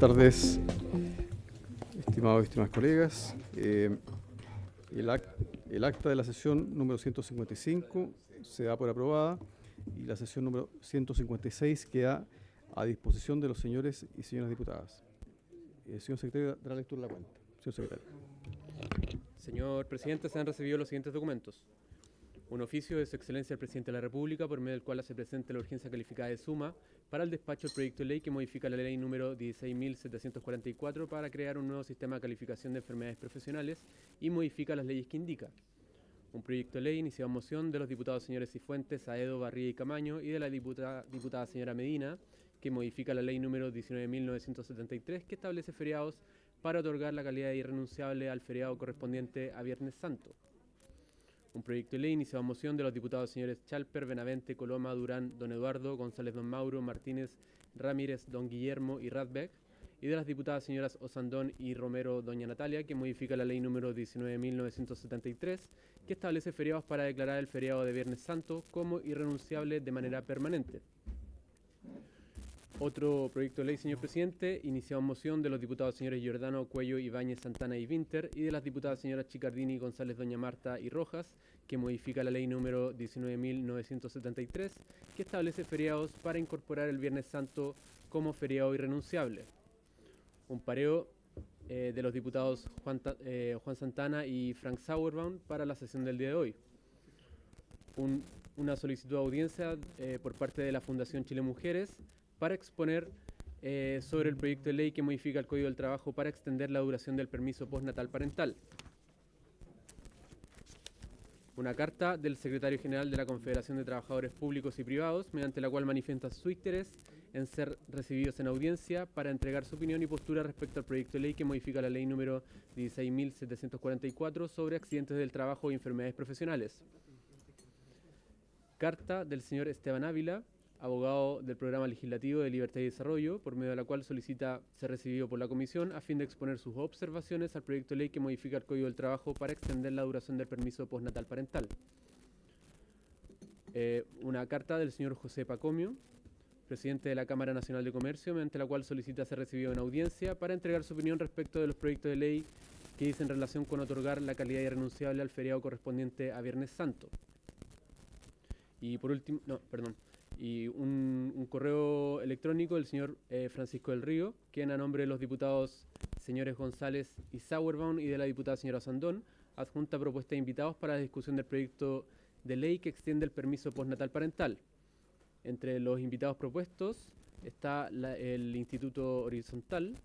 tardes, estimados y estimadas colegas. El acta de la sesión número 155 se da por aprobada y la sesión número 156 queda a disposición de los señores y señoras diputadas. Señor secretario, dará lectura de la cuenta. Señor secretario. Señor presidente, se han recibido los siguientes documentos. Un oficio de su excelencia el presidente de la República, por medio del cual se presenta la urgencia calificada de suma para el despacho del proyecto de ley que modifica la ley número 16.744 para crear un nuevo sistema de calificación de enfermedades profesionales y modifica las leyes que indica. Un proyecto de ley iniciado en moción de los diputados señores Cifuentes, Aedo, Barría y Camaño y de la diputada señora Medina, que modifica la ley número 19.973 que establece feriados para otorgar la calidad de irrenunciable al feriado correspondiente a Viernes Santo. Un proyecto de ley iniciado en moción de los diputados señores Chalper, Benavente, Coloma, Durán, Don Eduardo, González, Don Mauro, Martínez, Ramírez, Don Guillermo y Radbeck, y de las diputadas señoras Osandón y Romero, Doña Natalia, que modifica la ley número 19.973, que establece feriados para declarar el feriado de Viernes Santo como irrenunciable de manera permanente. Otro proyecto de ley, señor presidente, iniciado en moción de los diputados señores Giordano, Cuello, Ibáñez, Santana y Vinter y de las diputadas señoras Chicardini, González, Doña Marta y Rojas, que modifica la ley número 19.973, que establece feriados para incorporar el Viernes Santo como feriado irrenunciable. Un pareo de los diputados Juan Santana y Frank Sauerbaum para la sesión del día de hoy. Una solicitud de audiencia por parte de la Fundación Chile Mujeres para exponer sobre el proyecto de ley que modifica el Código del Trabajo para extender la duración del permiso postnatal parental. Una carta del secretario general de la Confederación de Trabajadores Públicos y Privados, mediante la cual manifiesta su interés en ser recibidos en audiencia para entregar su opinión y postura respecto al proyecto de ley que modifica la ley número 16.744 sobre accidentes del trabajo y enfermedades profesionales. Carta del señor Esteban Ávila, abogado del Programa Legislativo de Libertad y Desarrollo, por medio de la cual solicita ser recibido por la Comisión a fin de exponer sus observaciones al proyecto de ley que modifica el Código del Trabajo para extender la duración del permiso postnatal parental. Una carta del señor José Pacomio, presidente de la Cámara Nacional de Comercio, mediante la cual solicita ser recibido en audiencia para entregar su opinión respecto de los proyectos de ley que dicen relación con otorgar la calidad irrenunciable al feriado correspondiente a Viernes Santo. Y por último, y un correo electrónico del señor Francisco del Río, quien a nombre de los diputados señores González y Sauerbaum y de la diputada señora Sandón, adjunta propuesta de invitados para la discusión del proyecto de ley que extiende el permiso postnatal parental. Entre los invitados propuestos está el Instituto Horizontal,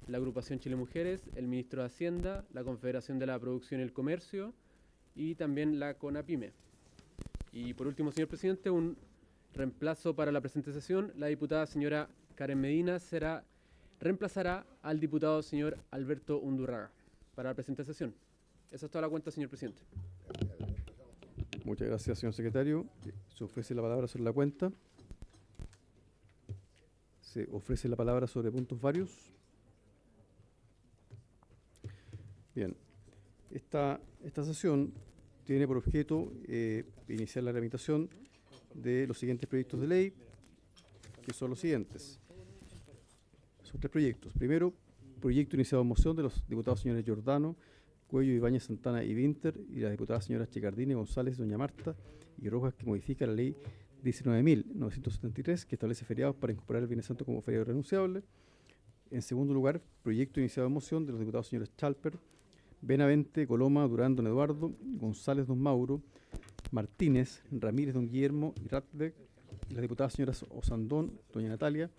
la Agrupación Chile Mujeres, el Ministro de Hacienda, la Confederación de la Producción y el Comercio y también la CONAPYME. Y por último, señor presidente, un reemplazo para la presente sesión. La diputada señora Karen Medina reemplazará al diputado señor Alberto Undurraga para la presente sesión. Esa es toda la cuenta, señor presidente. Muchas gracias, señor secretario. Se ofrece la palabra sobre la cuenta. Se ofrece la palabra sobre puntos varios. Bien. Esta sesión tiene por objeto iniciar la tramitación de los siguientes proyectos de ley, que son los siguientes. Son tres proyectos. Primero, proyecto iniciado en moción de los diputados señores Giordano, Cuello, Ibáñez, Santana y Vinter y las diputadas señoras Chicardini, González, Doña Marta y Rojas, que modifica la ley 19.973, que establece feriados para incorporar el Viernes Santo como feriado irrenunciable. En segundo lugar, proyecto iniciado en moción de los diputados señores Chalper, Benavente, Coloma, Durán, Don Eduardo, González, Don Mauro, Martínez, Ramírez, Don Guillermo y Radbeck y las diputadas señoras Osandón, Doña Natalia,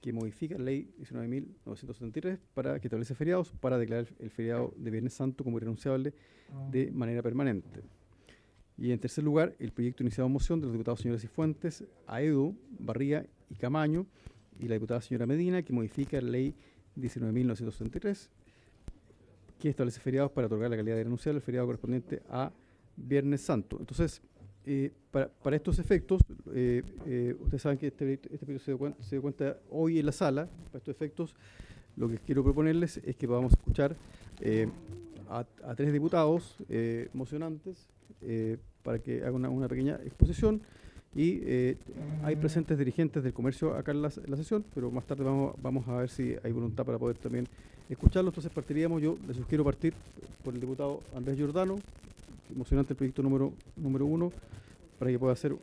que modifica la ley 19.973 para que establece feriados para declarar el feriado de Viernes Santo como irrenunciable de manera permanente. Y en tercer lugar, el proyecto iniciado en moción de los diputados señores Cifuentes, Aedo, Barría y Camaño y la diputada señora Medina, que modifica la ley 19.973 que establece feriados para otorgar la calidad de irrenunciable al feriado correspondiente a Viernes Santo. Entonces, para estos efectos, ustedes saben que este proyecto se dio cuenta hoy en la sala. Para estos efectos, lo que quiero proponerles es que podamos escuchar a tres diputados mocionantes para que hagan una pequeña exposición Y hay presentes dirigentes del comercio acá en la sesión, pero más tarde vamos a ver si hay voluntad para poder también escucharlo. Entonces partiríamos, yo les sugiero partir por el diputado Andrés Giordano, emocionante el proyecto número 1, para que pueda hacer...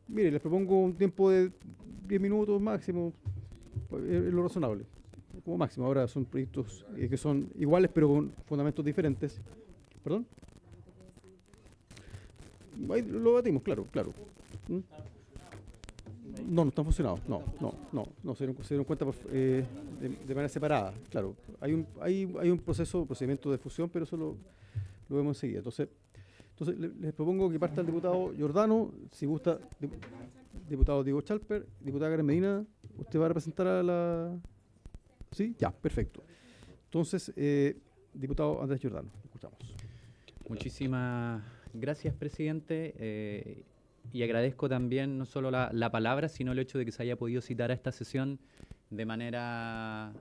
Mire, les propongo un tiempo de 10 minutos máximo, es lo razonable, como máximo. Ahora son proyectos que son iguales pero con fundamentos diferentes. ¿Perdón? Ahí lo batimos, claro. ¿Mm? No están fusionados, no, se dieron cuenta de manera separada, claro. Hay un procedimiento de fusión, pero eso lo vemos enseguida. Entonces les propongo que parta el diputado Giordano, si gusta, diputado Diego Chalper, diputada Karen Medina, ¿usted va a representar a la...? ¿Sí? Ya, perfecto. Entonces, diputado Andrés Giordano, escuchamos. Muchísimas gracias, presidente, y agradezco también no solo la palabra, sino el hecho de que se haya podido citar a esta sesión de manera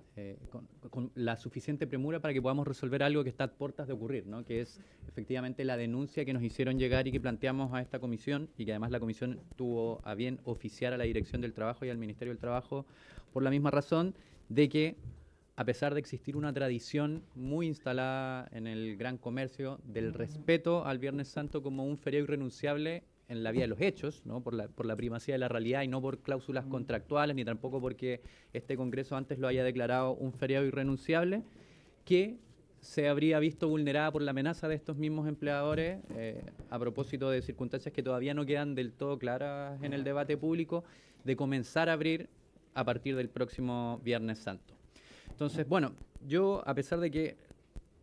con la suficiente premura para que podamos resolver algo que está a puertas de ocurrir, ¿no? Que es efectivamente la denuncia que nos hicieron llegar y que planteamos a esta comisión, y que además la comisión tuvo a bien oficiar a la Dirección del Trabajo y al Ministerio del Trabajo por la misma razón de que, a pesar de existir una tradición muy instalada en el gran comercio del respeto al Viernes Santo como un feriado irrenunciable en la vía de los hechos, ¿no? por la primacía de la realidad y no por cláusulas contractuales, ni tampoco porque este Congreso antes lo haya declarado un feriado irrenunciable, que se habría visto vulnerada por la amenaza de estos mismos empleadores a propósito de circunstancias que todavía no quedan del todo claras en el debate público, de comenzar a abrir a partir del próximo Viernes Santo. Entonces, bueno, yo, a pesar de que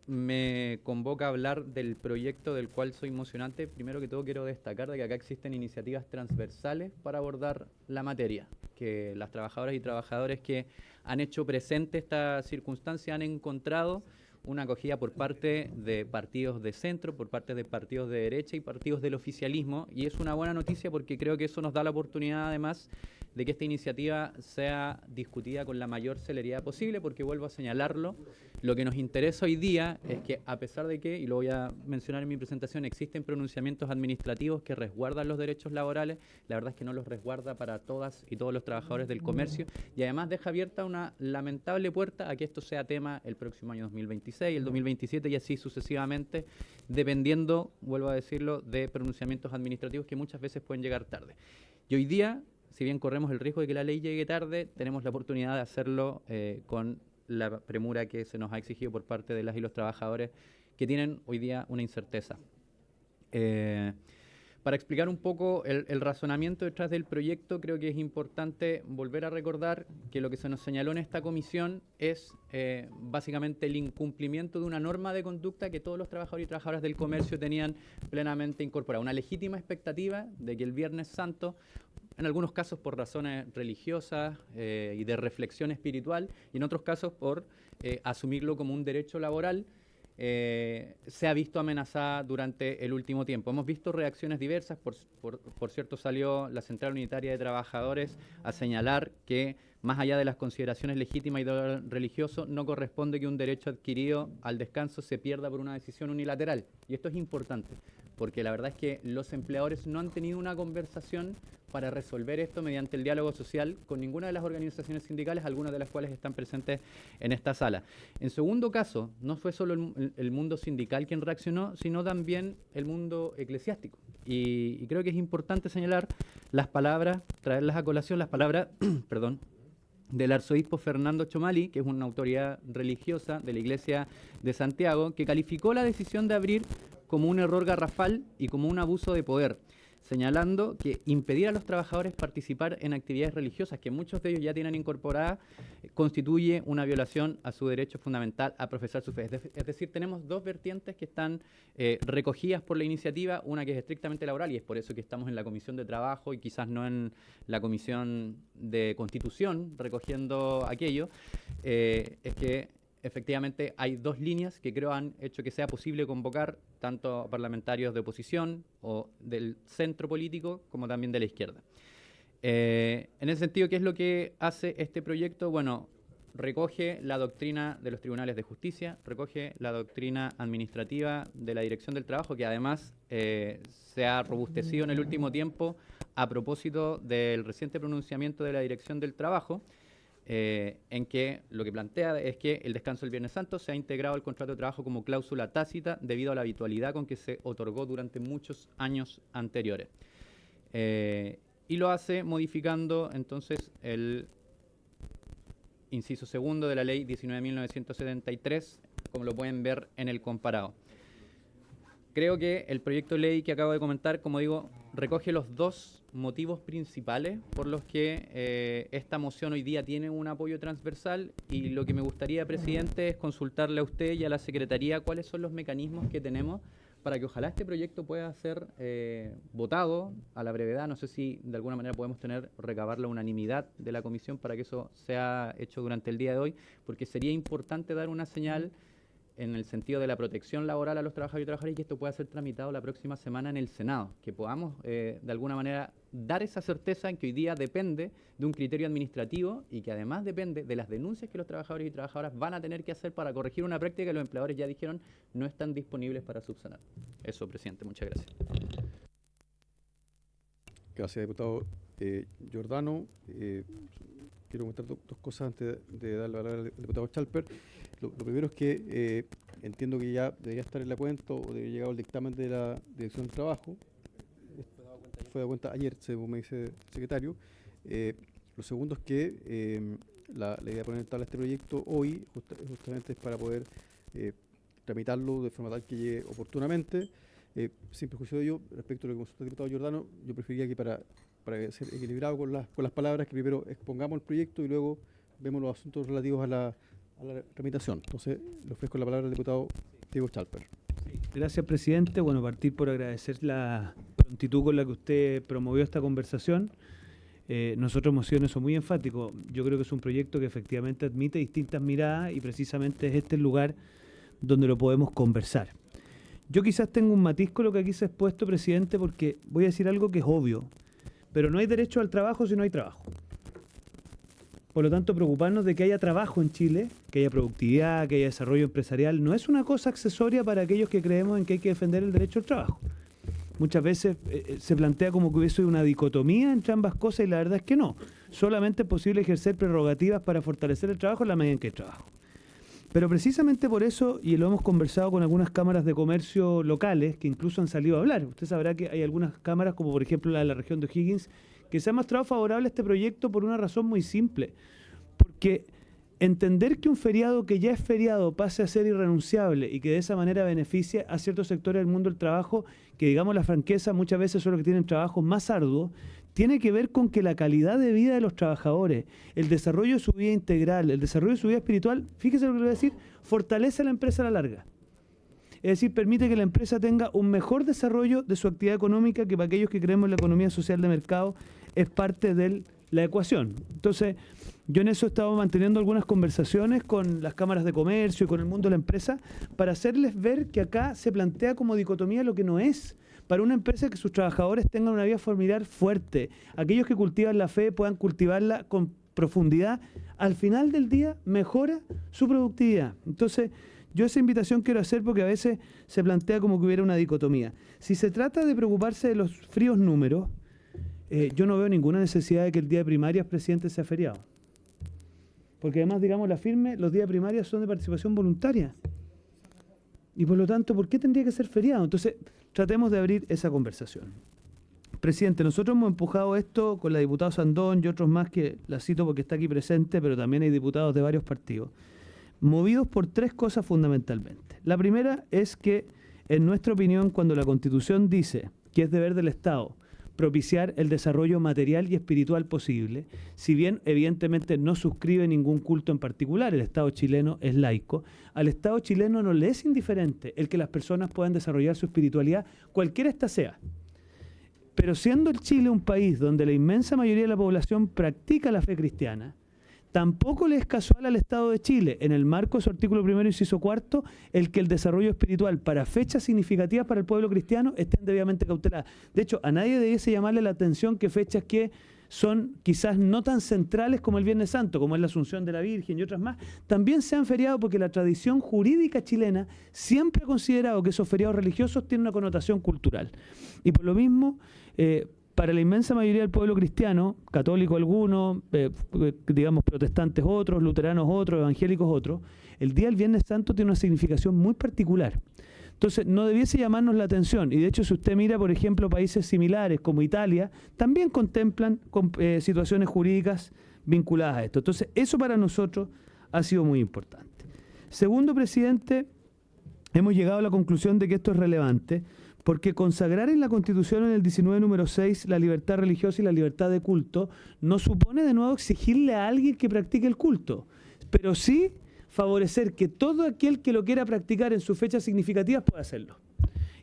me convoca a hablar del proyecto del cual soy emocionante, primero que todo quiero destacar de que acá existen iniciativas transversales para abordar la materia, que las trabajadoras y trabajadores que han hecho presente esta circunstancia han encontrado una acogida por parte de partidos de centro, por parte de partidos de derecha y partidos del oficialismo, y es una buena noticia porque creo que eso nos da la oportunidad además de que esta iniciativa sea discutida con la mayor celeridad posible, porque vuelvo a señalarlo, lo que nos interesa hoy día es que, a pesar de que, y lo voy a mencionar en mi presentación, existen pronunciamientos administrativos que resguardan los derechos laborales, la verdad es que no los resguarda para todas y todos los trabajadores del comercio, y además deja abierta una lamentable puerta a que esto sea tema el próximo año 2026, el 2027 y así sucesivamente, dependiendo, vuelvo a decirlo, de pronunciamientos administrativos que muchas veces pueden llegar tarde. Y hoy día, si bien corremos el riesgo de que la ley llegue tarde, tenemos la oportunidad de hacerlo con la premura que se nos ha exigido por parte de las y los trabajadores que tienen hoy día una incerteza. Para explicar un poco el razonamiento detrás del proyecto, creo que es importante volver a recordar que lo que se nos señaló en esta comisión es básicamente el incumplimiento de una norma de conducta que todos los trabajadores y trabajadoras del comercio tenían plenamente incorporada. Una legítima expectativa de que el Viernes Santo, en algunos casos por razones religiosas y de reflexión espiritual, y en otros casos por asumirlo como un derecho laboral, se ha visto amenazada durante el último tiempo. Hemos visto reacciones diversas, por cierto salió la Central Unitaria de Trabajadores a señalar que más allá de las consideraciones legítimas y de lo religioso, no corresponde que un derecho adquirido al descanso se pierda por una decisión unilateral. Y esto es importante, porque la verdad es que los empleadores no han tenido una conversación para resolver esto mediante el diálogo social con ninguna de las organizaciones sindicales, algunas de las cuales están presentes en esta sala. En segundo caso, no fue solo el mundo sindical quien reaccionó, sino también el mundo eclesiástico. Y creo que es importante señalar las palabras, traerlas a colación, las palabras, perdón, del arzobispo Fernando Chomali, que es una autoridad religiosa de la Iglesia de Santiago, que calificó la decisión de abrir como un error garrafal y como un abuso de poder, señalando que impedir a los trabajadores participar en actividades religiosas, que muchos de ellos ya tienen incorporadas, constituye una violación a su derecho fundamental a profesar su fe. Es decir, tenemos dos vertientes que están recogidas por la iniciativa, una que es estrictamente laboral, y es por eso que estamos en la Comisión de Trabajo y quizás no en la Comisión de Constitución recogiendo aquello, es que efectivamente hay dos líneas que creo han hecho que sea posible convocar tanto a parlamentarios de oposición o del centro político como también de la izquierda. En ese sentido, ¿qué es lo que hace este proyecto? Bueno, recoge la doctrina de los tribunales de justicia, recoge la doctrina administrativa de la Dirección del Trabajo, que además se ha robustecido en el último tiempo a propósito del reciente pronunciamiento de la Dirección del Trabajo, en que lo que plantea es que el descanso del Viernes Santo se ha integrado al contrato de trabajo como cláusula tácita debido a la habitualidad con que se otorgó durante muchos años anteriores. Y lo hace modificando entonces el inciso segundo de la ley 19.973, como lo pueden ver en el comparado. Creo que el proyecto de ley que acabo de comentar, como digo, recoge los dos motivos principales por los que esta moción hoy día tiene un apoyo transversal, y lo que me gustaría, presidente, es consultarle a usted y a la Secretaría cuáles son los mecanismos que tenemos para que ojalá este proyecto pueda ser votado a la brevedad. No sé si de alguna manera podemos recabar la unanimidad de la comisión para que eso sea hecho durante el día de hoy, porque sería importante dar una señal en el sentido de la protección laboral a los trabajadores y trabajadoras, y que esto pueda ser tramitado la próxima semana en el Senado, que podamos de alguna manera dar esa certeza en que hoy día depende de un criterio administrativo y que además depende de las denuncias que los trabajadores y trabajadoras van a tener que hacer para corregir una práctica que los empleadores ya dijeron no están disponibles para subsanar. Eso, presidente, muchas gracias. Gracias, diputado Giordano. Quiero comentar dos cosas antes de dar la palabra al diputado Schalper. Lo primero es que entiendo que ya debería estar en la cuenta o debería llegar el dictamen de la Dirección del Trabajo. Fue dado cuenta ayer, según me dice el secretario. Lo segundo es que la idea de poner en tabla este proyecto hoy justamente es para poder tramitarlo de forma tal que llegue oportunamente. Sin perjuicio de ello, respecto a lo que consultó el diputado Giordano, yo preferiría que para ser equilibrado con las palabras, que primero expongamos el proyecto y luego vemos los asuntos relativos a la tramitación. Entonces, le ofrezco la palabra al diputado Diego Schalper. Gracias, presidente. Bueno, partir por agradecer la prontitud con la que usted promovió esta conversación. Nosotros hemos sido en eso muy enfáticos. Yo creo que es un proyecto que efectivamente admite distintas miradas y precisamente es este el lugar donde lo podemos conversar. Yo quizás tengo un matiz con lo que aquí se ha expuesto, presidente, porque voy a decir algo que es obvio, pero no hay derecho al trabajo si no hay trabajo. Por lo tanto, preocuparnos de que haya trabajo en Chile, que haya productividad, que haya desarrollo empresarial, no es una cosa accesoria para aquellos que creemos en que hay que defender el derecho al trabajo. Muchas veces se plantea como que hubiese una dicotomía entre ambas cosas y la verdad es que no. Solamente es posible ejercer prerrogativas para fortalecer el trabajo en la medida en que hay trabajo. Pero precisamente por eso, y lo hemos conversado con algunas cámaras de comercio locales que incluso han salido a hablar. Usted sabrá que hay algunas cámaras, como por ejemplo la de la región de O'Higgins, que se ha mostrado favorable a este proyecto por una razón muy simple. Porque entender que un feriado que ya es feriado pase a ser irrenunciable y que de esa manera beneficie a ciertos sectores del mundo del trabajo, que digamos la franqueza, muchas veces son los que tienen trabajos más arduos, tiene que ver con que la calidad de vida de los trabajadores, el desarrollo de su vida integral, el desarrollo de su vida espiritual, fíjese lo que le voy a decir, fortalece a la empresa a la larga. Es decir, permite que la empresa tenga un mejor desarrollo de su actividad económica, que para aquellos que creemos en la economía social de mercado es parte de la ecuación. Entonces, yo en eso he estado manteniendo algunas conversaciones con las cámaras de comercio y con el mundo de la empresa para hacerles ver que acá se plantea como dicotomía lo que no es. Para una empresa que sus trabajadores tengan una vida familiar fuerte, aquellos que cultivan la fe puedan cultivarla con profundidad, al final del día mejora su productividad. Entonces, yo esa invitación quiero hacer porque a veces se plantea como que hubiera una dicotomía. Si se trata de preocuparse de los fríos números, yo no veo ninguna necesidad de que el día de primarias, presidente, sea feriado. Porque además, digamos la firme, los días de primarias son de participación voluntaria. Y por lo tanto, ¿por qué tendría que ser feriado? Entonces, tratemos de abrir esa conversación. Presidente, nosotros hemos empujado esto con la diputada Sandón y otros más que la cito porque está aquí presente, pero también hay diputados de varios partidos, movidos por tres cosas fundamentalmente. La primera es que, en nuestra opinión, cuando la Constitución dice que es deber del Estado propiciar el desarrollo material y espiritual posible, si bien evidentemente no suscribe ningún culto en particular, el Estado chileno es laico, al Estado chileno no le es indiferente el que las personas puedan desarrollar su espiritualidad, cualquiera ésta sea. Pero siendo el Chile un país donde la inmensa mayoría de la población practica la fe cristiana, tampoco le es casual al Estado de Chile, en el marco de su artículo 1, inciso 4, el que el desarrollo espiritual para fechas significativas para el pueblo cristiano estén debidamente cauteladas. De hecho, a nadie debiese llamarle la atención que fechas que son quizás no tan centrales como el Viernes Santo, como es la Asunción de la Virgen y otras más, también sean feriados, porque la tradición jurídica chilena siempre ha considerado que esos feriados religiosos tienen una connotación cultural. Y por lo mismo, para la inmensa mayoría del pueblo cristiano, católico algunos, digamos protestantes otros, luteranos otros, evangélicos otros, el día del Viernes Santo tiene una significación muy particular. Entonces, no debiese llamarnos la atención. Y de hecho, si usted mira, por ejemplo, países similares como Italia, también contemplan situaciones jurídicas vinculadas a esto. Entonces, eso para nosotros ha sido muy importante. Segundo, presidente, hemos llegado a la conclusión de que esto es relevante porque consagrar en la Constitución en el 19 número 6 la libertad religiosa y la libertad de culto no supone de nuevo exigirle a alguien que practique el culto, pero sí favorecer que todo aquel que lo quiera practicar en sus fechas significativas pueda hacerlo.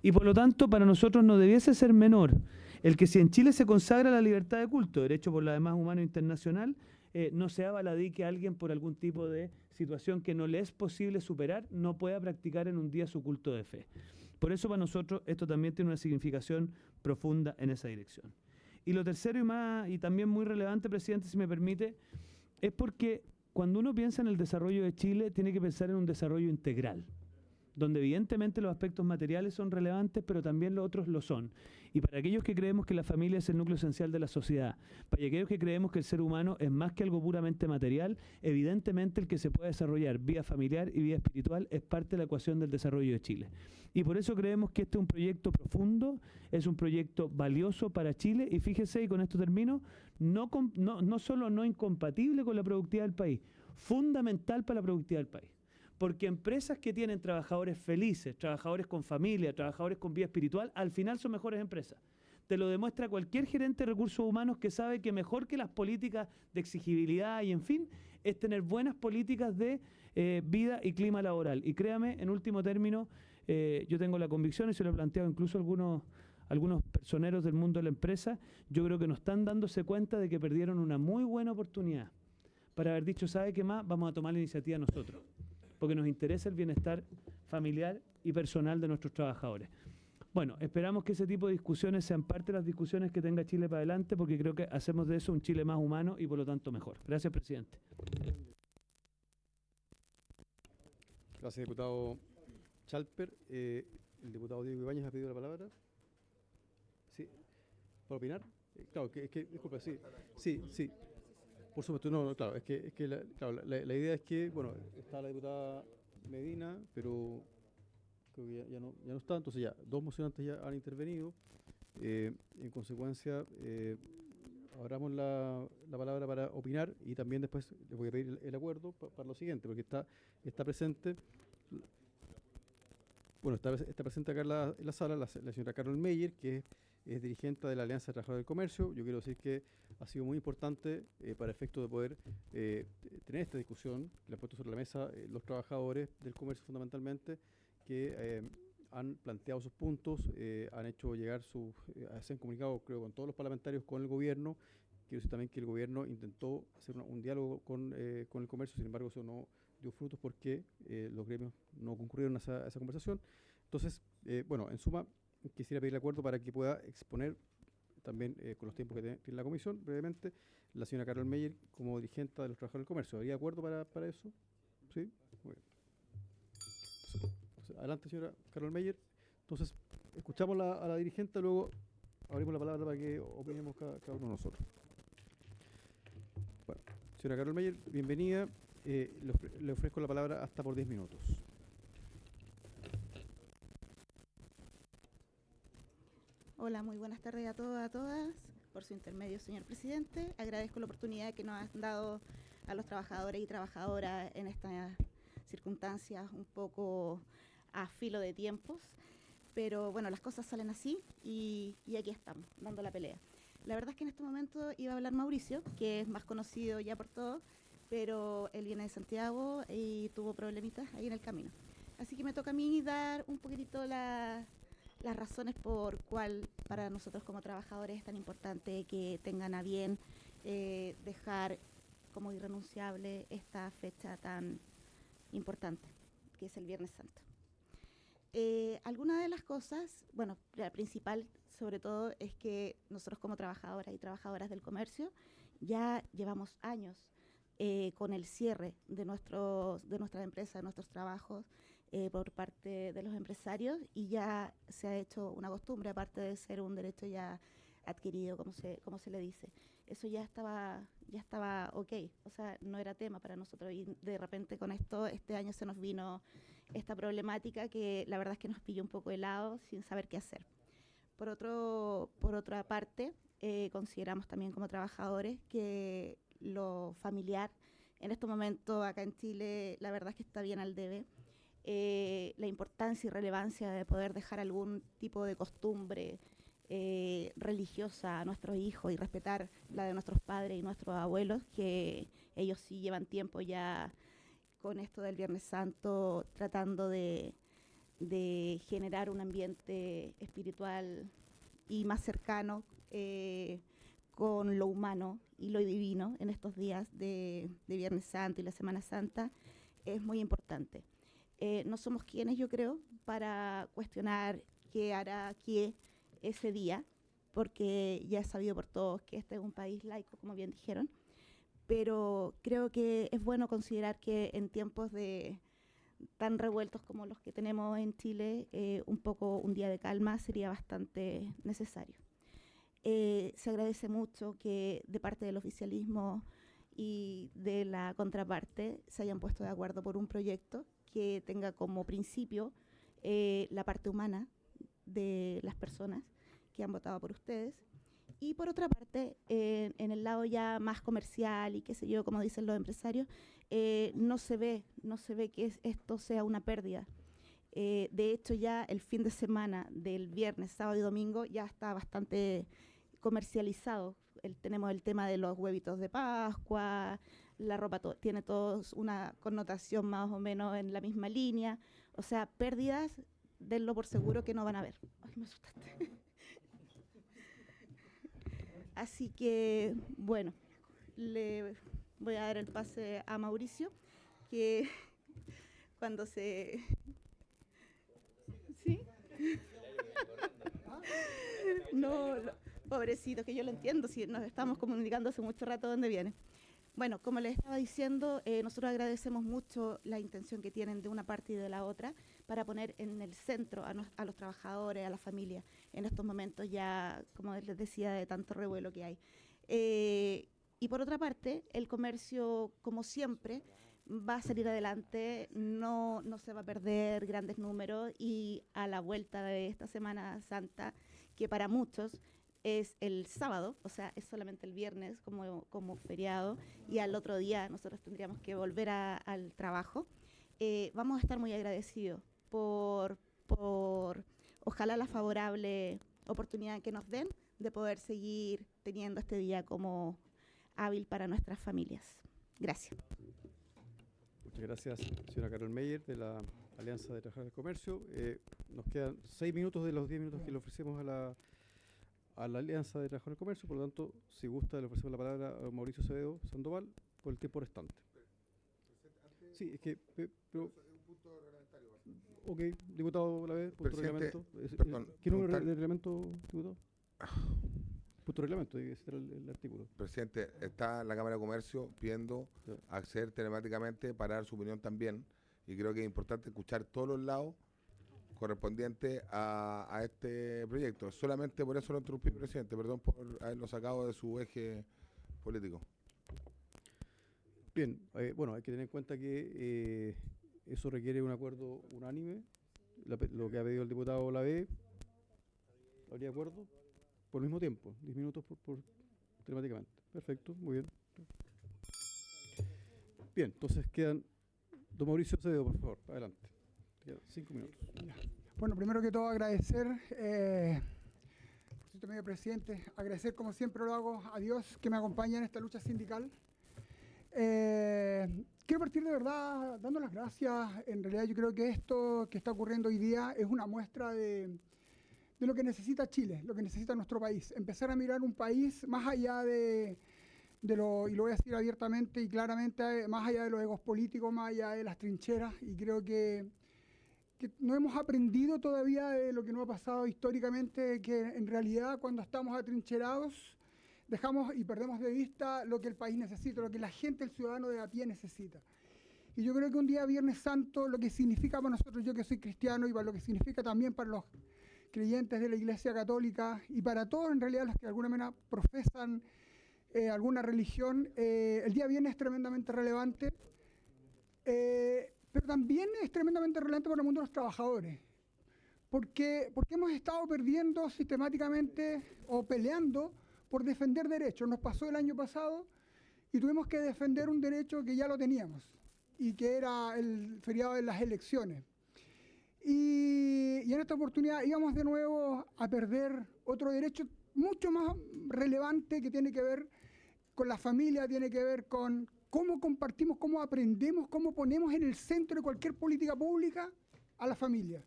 Y por lo tanto, para nosotros no debiese ser menor el que si en Chile se consagra la libertad de culto, derecho por la demás humano internacional, no sea baladí que alguien por algún tipo de situación que no le es posible superar no pueda practicar en un día su culto de fe. Por eso para nosotros esto también tiene una significación profunda en esa dirección. Y lo tercero y también muy relevante, presidente, si me permite, es porque cuando uno piensa en el desarrollo de Chile, tiene que pensar en un desarrollo integral, donde evidentemente los aspectos materiales son relevantes, pero también los otros lo son. Y para aquellos que creemos que la familia es el núcleo esencial de la sociedad, para aquellos que creemos que el ser humano es más que algo puramente material, evidentemente el que se pueda desarrollar vía familiar y vía espiritual es parte de la ecuación del desarrollo de Chile. Y por eso creemos que este es un proyecto profundo, es un proyecto valioso para Chile, y fíjese, y con esto termino, no solo no incompatible con la productividad del país, fundamental para la productividad del país. Porque empresas que tienen trabajadores felices, trabajadores con familia, trabajadores con vida espiritual, al final son mejores empresas. Te lo demuestra cualquier gerente de recursos humanos que sabe que mejor que las políticas de exigibilidad y en fin, es tener buenas políticas de vida y clima laboral. Y créame, en último término, yo tengo la convicción, y se lo he planteado incluso a algunos personeros del mundo de la empresa, yo creo que no están dándose cuenta de que perdieron una muy buena oportunidad para haber dicho, ¿sabe qué más? Vamos a tomar la iniciativa nosotros, porque nos interesa el bienestar familiar y personal de nuestros trabajadores. Bueno, esperamos que ese tipo de discusiones sean parte de las discusiones que tenga Chile para adelante, porque creo que hacemos de eso un Chile más humano y por lo tanto mejor. Gracias, presidente. Gracias, diputado Chalper. El diputado Diego Ibáñez ha pedido la palabra. ¿Sí? ¿Para opinar? Claro, disculpa, sí. Sí. Por supuesto, no, claro, la idea es que, bueno, está la diputada Medina, pero creo que ya no está, entonces ya, dos mocionantes ya han intervenido. En consecuencia, abramos la palabra para opinar y también después les voy a pedir el acuerdo para lo siguiente, porque está presente. Bueno, está presente acá en la sala la señora Carol Meyer, que es dirigente de la Alianza de Trabajadores del Comercio. Yo quiero decir que ha sido muy importante para efecto de poder tener esta discusión, que le han puesto sobre la mesa los trabajadores del comercio fundamentalmente, que han planteado sus puntos, han hecho llegar se han comunicado, creo, con todos los parlamentarios, con el gobierno. Quiero decir también que el gobierno intentó hacer un diálogo con el comercio, sin embargo eso no dio frutos porque los gremios no concurrieron a esa conversación. Entonces, bueno, en suma, quisiera pedirle acuerdo para que pueda exponer también con los tiempos que tiene la comisión, brevemente, la señora Carol Meyer como dirigente de los trabajadores del comercio. ¿Habría acuerdo para eso? ¿Sí? Muy bien. Entonces, adelante, señora Carol Meyer. Entonces, escuchamos a la dirigente, luego abrimos la palabra para que opinemos cada uno de nosotros. Bueno, señora Carol Meyer, bienvenida. Le ofrezco la palabra hasta por 10 minutos. Hola, muy buenas tardes a todos, a todas. Por su intermedio, señor presidente, agradezco la oportunidad que nos han dado a los trabajadores y trabajadoras en estas circunstancias un poco a filo de tiempos, pero bueno, las cosas salen así y aquí estamos, dando la pelea. La verdad es que en este momento iba a hablar Mauricio, que es más conocido ya por todos, pero él viene de Santiago y tuvo problemitas ahí en el camino. Así que me toca a mí dar un poquitito las razones por cuál para nosotros como trabajadores es tan importante que tengan a bien dejar como irrenunciable esta fecha tan importante, que es el Viernes Santo. Algunas de las cosas, bueno, la principal sobre todo es que nosotros como trabajadoras y trabajadoras del comercio ya llevamos años con el cierre de nuestras empresas, de nuestros trabajos, por parte de los empresarios, y ya se ha hecho una costumbre, aparte de ser un derecho ya adquirido, como se le dice. Eso ya estaba ok, o sea, no era tema para nosotros y de repente con esto, este año se nos vino esta problemática que la verdad es que nos pilló un poco helado sin saber qué hacer. Por otra parte, consideramos también como trabajadores que lo familiar en estos momentos acá en Chile la verdad es que está bien al debe. La importancia y relevancia de poder dejar algún tipo de costumbre religiosa a nuestros hijos y respetar la de nuestros padres y nuestros abuelos, que ellos sí llevan tiempo ya con esto del Viernes Santo tratando de generar un ambiente espiritual y más cercano con lo humano y lo divino en estos días de Viernes Santo y la Semana Santa, es muy importante. No somos quienes, yo creo, para cuestionar qué hará qué ese día, porque ya es sabido por todos que este es un país laico, como bien dijeron, pero creo que es bueno considerar que en tiempos tan revueltos como los que tenemos en Chile, un día de calma sería bastante necesario. Se agradece mucho que de parte del oficialismo y de la contraparte se hayan puesto de acuerdo por un proyecto que tenga como principio la parte humana de las personas que han votado por ustedes. Y por otra parte, en el lado ya más comercial y qué sé yo, como dicen los empresarios, no se ve que esto sea una pérdida. De hecho, ya el fin de semana del viernes, sábado y domingo ya está bastante comercializado. Tenemos el tema de los huevitos de Pascua, la ropa tiene todos una connotación más o menos en la misma línea. O sea, pérdidas, denlo por seguro que no van a haber. Ay, me asustaste. Así que, bueno, le voy a dar el pase a Mauricio, que cuando se... ¿Sí? No, pobrecito, que yo lo entiendo, si nos estamos comunicando hace mucho rato dónde viene. Bueno, como les estaba diciendo, nosotros agradecemos mucho la intención que tienen de una parte y de la otra para poner en el centro a los trabajadores, a la familia, en estos momentos ya, como les decía, de tanto revuelo que hay. Y por otra parte, el comercio, como siempre, va a salir adelante, no se va a perder grandes números y a la vuelta de esta Semana Santa, que para muchos es el sábado, o sea, es solamente el viernes como feriado y al otro día nosotros tendríamos que volver al trabajo. Vamos a estar muy agradecidos por ojalá la favorable oportunidad que nos den de poder seguir teniendo este día como hábil para nuestras familias. Gracias. Muchas gracias, señora Carol Meyer, de la Alianza de Trabajadores del Comercio. Nos quedan 6 minutos de los 10 minutos que le ofrecemos a la Alianza de Trabajadores del Comercio, por lo tanto, si gusta, le ofrecemos la palabra a Mauricio Acevedo Sandoval por el tiempo restante. Sí, es que... pero, ok, diputado Lavé, punto de reglamento. ¿Qué número de reglamento, diputado? Punto de reglamento, hay que citar el artículo. Presidente, está la Cámara de Comercio pidiendo acceder telemáticamente para dar su opinión también, y creo que es importante escuchar todos los lados correspondientes a este proyecto. Solamente por eso lo interrumpí, presidente. Perdón por haberlo sacado de su eje político. Bien, bueno, hay que tener en cuenta que eso requiere un acuerdo unánime. Lo que ha pedido el diputado Lavé, ¿habría acuerdo? Por el mismo tiempo, 10 minutos por telemáticamente. Perfecto, muy bien. Bien, entonces quedan... Don Mauricio Acevedo, por favor, adelante. Quedan 5 minutos. Bueno, primero que todo agradecer, por medio presidente, agradecer como siempre lo hago a Dios que me acompaña en esta lucha sindical. Quiero partir de verdad dando las gracias. En realidad yo creo que esto que está ocurriendo hoy día es una muestra de lo que necesita Chile, lo que necesita nuestro país. Empezar a mirar un país más allá de lo, y lo voy a decir abiertamente y claramente, más allá de los egos políticos, más allá de las trincheras, y creo que no hemos aprendido todavía de lo que nos ha pasado históricamente, que en realidad cuando estamos atrincherados dejamos y perdemos de vista lo que el país necesita, lo que la gente, el ciudadano de a pie necesita. Y yo creo que un día Viernes Santo, lo que significa para nosotros, yo que soy cristiano, y para lo que significa también para los creyentes de la Iglesia Católica y para todos en realidad los que de alguna manera profesan alguna religión, el día viernes es tremendamente relevante, pero también es tremendamente relevante para el mundo de los trabajadores, porque hemos estado perdiendo sistemáticamente o peleando por defender derechos. Nos pasó el año pasado y tuvimos que defender un derecho que ya lo teníamos y que era el feriado de las elecciones. Y en esta oportunidad íbamos de nuevo a perder otro derecho mucho más relevante que tiene que ver con la familia, tiene que ver con cómo compartimos, cómo aprendemos, cómo ponemos en el centro de cualquier política pública a la familia.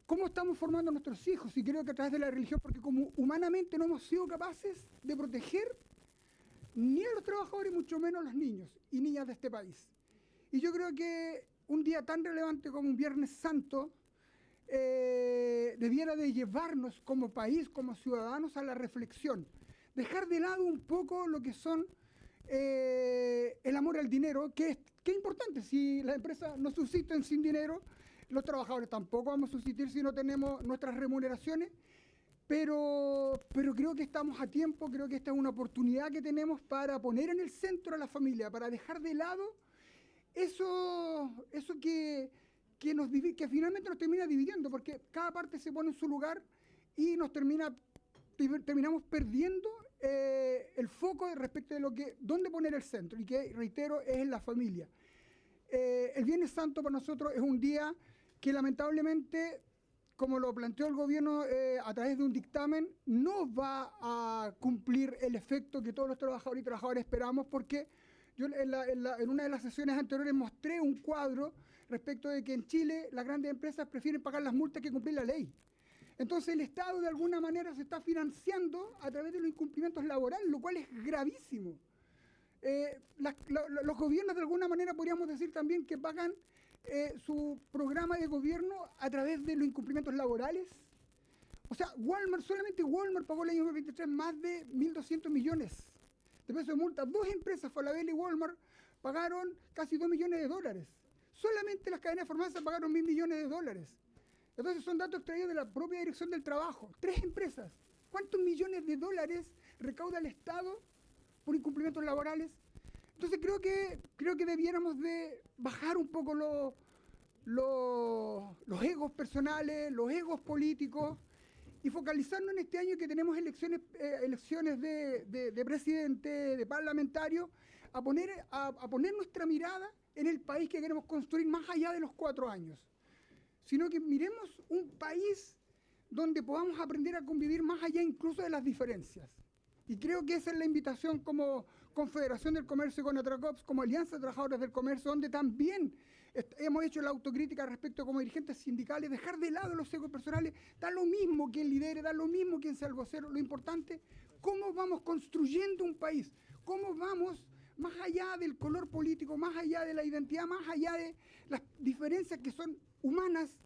Cómo estamos formando a nuestros hijos, y creo que a través de la religión, porque como humanamente no hemos sido capaces de proteger ni a los trabajadores, mucho menos a los niños y niñas de este país. Y yo creo que un día tan relevante como un Viernes Santo debiera de llevarnos como país, como ciudadanos, a la reflexión. Dejar de lado un poco lo que son el amor al dinero, que es importante. Si las empresas no subsisten sin dinero, los trabajadores tampoco vamos a subsistir si no tenemos nuestras remuneraciones, pero creo que estamos a tiempo, creo que esta es una oportunidad que tenemos para poner en el centro a la familia, para dejar de lado eso que finalmente nos termina dividiendo, porque cada parte se pone en su lugar y terminamos perdiendo el foco respecto de dónde poner el centro, y que, reitero, es en la familia. El Viernes Santo para nosotros es un día que lamentablemente, como lo planteó el gobierno a través de un dictamen, no va a cumplir el efecto que todos los trabajadores y trabajadoras esperamos, porque yo en una de las sesiones anteriores mostré un cuadro respecto de que en Chile las grandes empresas prefieren pagar las multas que cumplir la ley. Entonces el Estado de alguna manera se está financiando a través de los incumplimientos laborales, lo cual es gravísimo. Los gobiernos de alguna manera podríamos decir también que pagan su programa de gobierno a través de los incumplimientos laborales. O sea, solamente Walmart pagó el año 2023 más de 1.200 millones de pesos de multa. Dos empresas, Falabella y Walmart, pagaron casi 2 millones de dólares. Solamente las cadenas de farmacia pagaron 1.000 millones de dólares. Entonces son datos extraídos de la propia Dirección del Trabajo. 3 empresas. ¿Cuántos millones de dólares recauda el Estado por incumplimientos laborales? Entonces creo que debiéramos de bajar un poco los egos personales, los egos políticos, y focalizarnos en este año que tenemos elecciones de presidente, de parlamentario, a poner nuestra mirada en el país que queremos construir más allá de los 4 años, sino que miremos un país donde podamos aprender a convivir más allá incluso de las diferencias. Y creo que esa es la invitación como Confederación del Comercio y Conatracops, como Alianza de Trabajadores del Comercio, donde también hemos hecho la autocrítica respecto como dirigentes sindicales, dejar de lado los egos personales. Da lo mismo quien lidere, da lo mismo quien sea el vocero. Lo importante, cómo vamos construyendo un país, cómo vamos más allá del color político, más allá de la identidad, más allá de las diferencias que son humanas.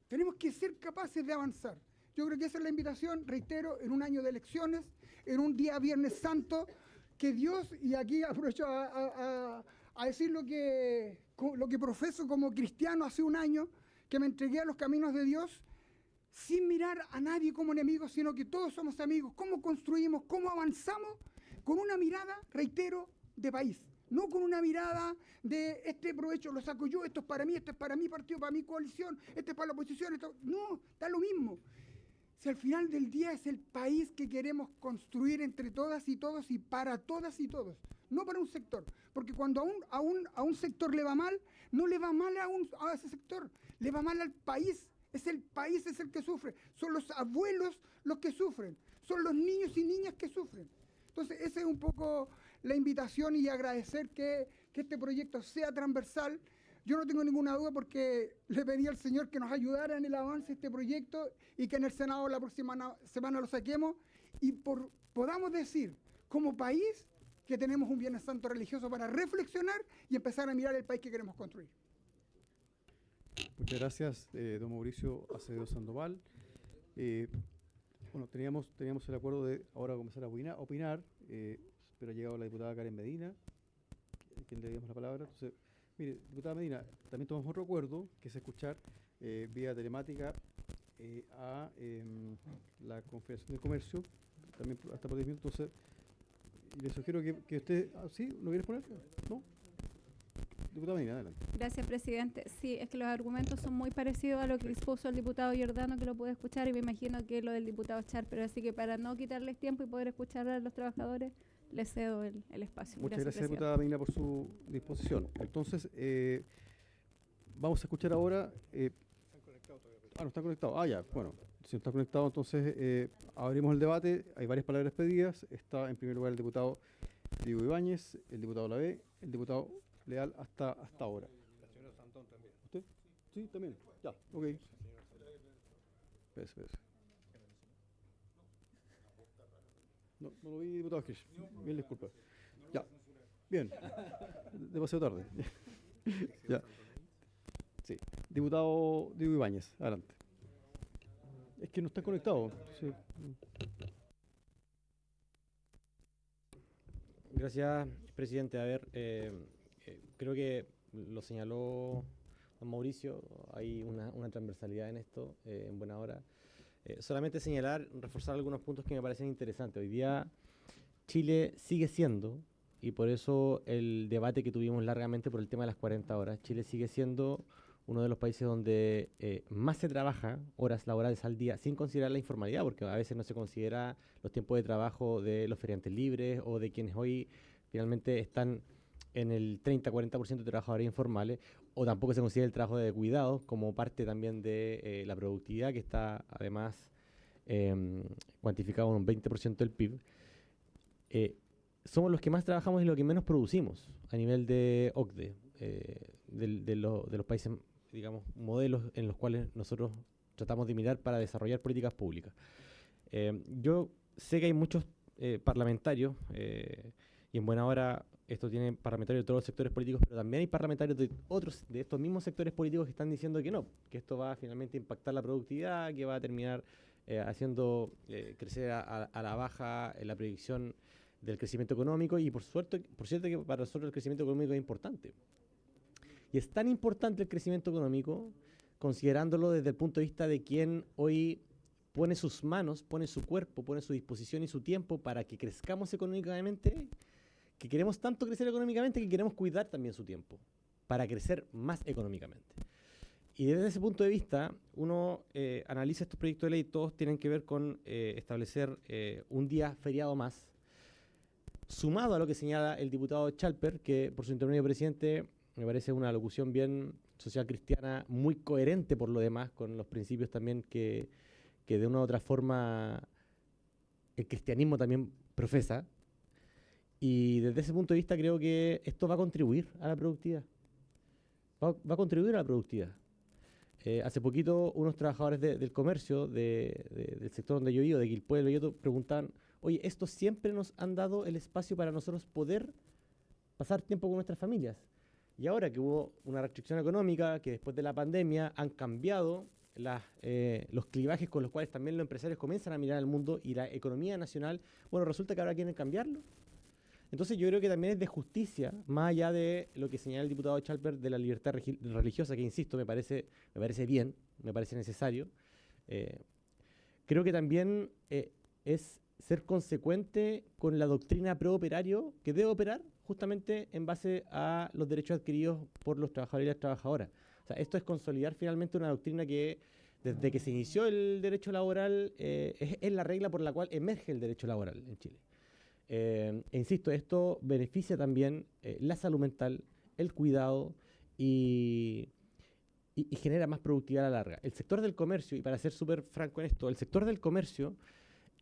Tenemos que ser capaces de avanzar. Yo creo que esa es la invitación, reitero, en un año de elecciones, en un día Viernes Santo, que Dios, y aquí aprovecho a decir lo que profeso como cristiano hace un año, que me entregué a los caminos de Dios, sin mirar a nadie como enemigo, sino que todos somos amigos. ¿Cómo construimos, cómo avanzamos? Con una mirada, reitero, de país. No con una mirada de este provecho lo saco yo, esto es para mí, este es para mi partido, para mi coalición, este es para la oposición. No, da lo mismo. Si al final del día es el país que queremos construir entre todas y todos y para todas y todos, no para un sector. Porque cuando a un sector le va mal, no le va mal a ese sector, le va mal al país. Es el país es el que sufre. Son los abuelos los que sufren. Son los niños y niñas que sufren. Entonces, esa es un poco la invitación, y agradecer que este proyecto sea transversal. Yo no tengo ninguna duda, porque le pedí al Señor que nos ayudara en el avance de este proyecto y que en el Senado la próxima semana lo saquemos y podamos decir como país que tenemos un Viernes Santo religioso para reflexionar y empezar a mirar el país que queremos construir. Muchas gracias, don Mauricio Acevedo Sandoval. Bueno, teníamos el acuerdo de ahora comenzar a opinar, pero ha llegado la diputada Karen Medina, a quien le dimos la palabra. Entonces, mire, diputada Medina, también tomamos otro acuerdo, que es escuchar vía telemática a la Confederación de Comercio, también hasta por 10 minutos. Entonces, y le sugiero que usted, ¿sí? ¿Lo quieres poner? ¿No? Diputada Medina, adelante. Gracias, presidente. Sí, es que los argumentos son muy parecidos a lo que expuso el diputado Giordano, que lo pude escuchar, y me imagino que lo del diputado Charper. Así que para no quitarles tiempo y poder escuchar a los trabajadores, les cedo el espacio. Muchas gracias, presidente. diputada Medina, por su disposición. Entonces, vamos a escuchar ahora... no están conectados. Ya, bueno. Si no está conectado, entonces abrimos el debate. Hay varias palabras pedidas. Está en primer lugar el diputado Diego Ibáñez, el diputado Lavé, el diputado Leal hasta ahora. La señora Santón también. ¿Usted? Sí, también. Ya, ok. Espérese. No lo vi, diputado Kirsch. Bien, disculpa. Ya, bien. Demasiado tarde. Ya. Sí. Diputado Diego Ibáñez, adelante. Es que no está conectado. Sí. Gracias, presidente. A ver, creo que lo señaló don Mauricio, hay una transversalidad en esto, en buena hora. Solamente señalar, reforzar algunos puntos que me parecen interesantes. Hoy día Chile sigue siendo, y por eso el debate que tuvimos largamente por el tema de las 40 horas, Chile sigue siendo uno de los países donde más se trabaja horas laborales al día, sin considerar la informalidad, porque a veces no se considera los tiempos de trabajo de los feriantes libres o de quienes hoy finalmente están en el 30-40% de trabajadores informales, o tampoco se considera el trabajo de cuidados como parte también de la productividad, que está además cuantificado en un 20% del PIB. Somos los que más trabajamos y los que menos producimos a nivel de OCDE, de los países, digamos, modelos en los cuales nosotros tratamos de mirar para desarrollar políticas públicas. Yo sé que hay muchos parlamentarios, y en buena hora esto tiene parlamentarios de todos los sectores políticos, pero también hay parlamentarios de estos mismos sectores políticos que están diciendo que no, que esto va finalmente a impactar la productividad, que va a terminar haciendo crecer a la baja la predicción del crecimiento económico, y por cierto que para nosotros el crecimiento económico es importante. Y es tan importante el crecimiento económico, considerándolo desde el punto de vista de quien hoy pone sus manos, pone su cuerpo, pone su disposición y su tiempo para que crezcamos económicamente, que queremos tanto crecer económicamente que queremos cuidar también su tiempo para crecer más económicamente. Y desde ese punto de vista, uno analiza estos proyectos de ley, todos tienen que ver con establecer un día feriado más, sumado a lo que señala el diputado Chalper, que por su intermedio, presidente, me parece una alocución bien social cristiana, muy coherente por lo demás, con los principios también que de una u otra forma el cristianismo también profesa. Y desde ese punto de vista creo que esto va a contribuir a la productividad. Va a contribuir a la productividad. Hace poquito unos trabajadores del comercio del sector donde yo vivo, de Quilpué, del Belloto, preguntaban, oye, ¿estos siempre nos han dado el espacio para nosotros poder pasar tiempo con nuestras familias? Y ahora que hubo una restricción económica, que después de la pandemia han cambiado los clivajes con los cuales también los empresarios comienzan a mirar al mundo y la economía nacional, bueno, resulta que ahora quieren cambiarlo. Entonces yo creo que también es de justicia, más allá de lo que señala el diputado Chalper de la libertad religiosa, que insisto, me parece bien, me parece necesario. Creo que también es ser consecuente con la doctrina pro-operario que debe operar justamente en base a los derechos adquiridos por los trabajadores y las trabajadoras. O sea, esto es consolidar finalmente una doctrina que desde que se inició el derecho laboral es la regla por la cual emerge el derecho laboral en Chile. Insisto, esto beneficia también la salud mental, el cuidado y genera más productividad a la larga. El sector del comercio, y para ser súper franco en esto, el sector del comercio,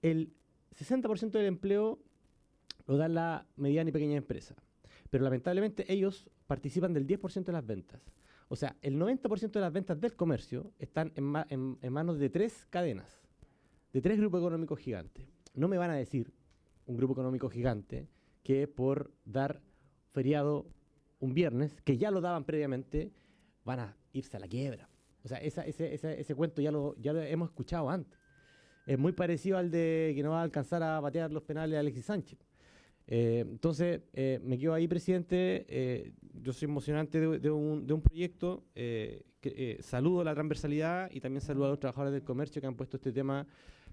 el 60% del empleo lo da la mediana y pequeña empresa, pero lamentablemente ellos participan del 10% de las ventas. O sea, el 90% de las ventas del comercio están en manos de 3 cadenas, de 3 grupos económicos gigantes. No me van a decir un grupo económico gigante que por dar feriado un viernes, que ya lo daban previamente, van a irse a la quiebra. O sea, ese cuento ya lo hemos escuchado antes. Es muy parecido al de que no va a alcanzar a batear los penales a Alexis Sánchez. Entonces, me quedo ahí, presidente. Yo soy emocionante de un proyecto. Saludo la transversalidad y también saludo a los trabajadores del comercio que han puesto este tema.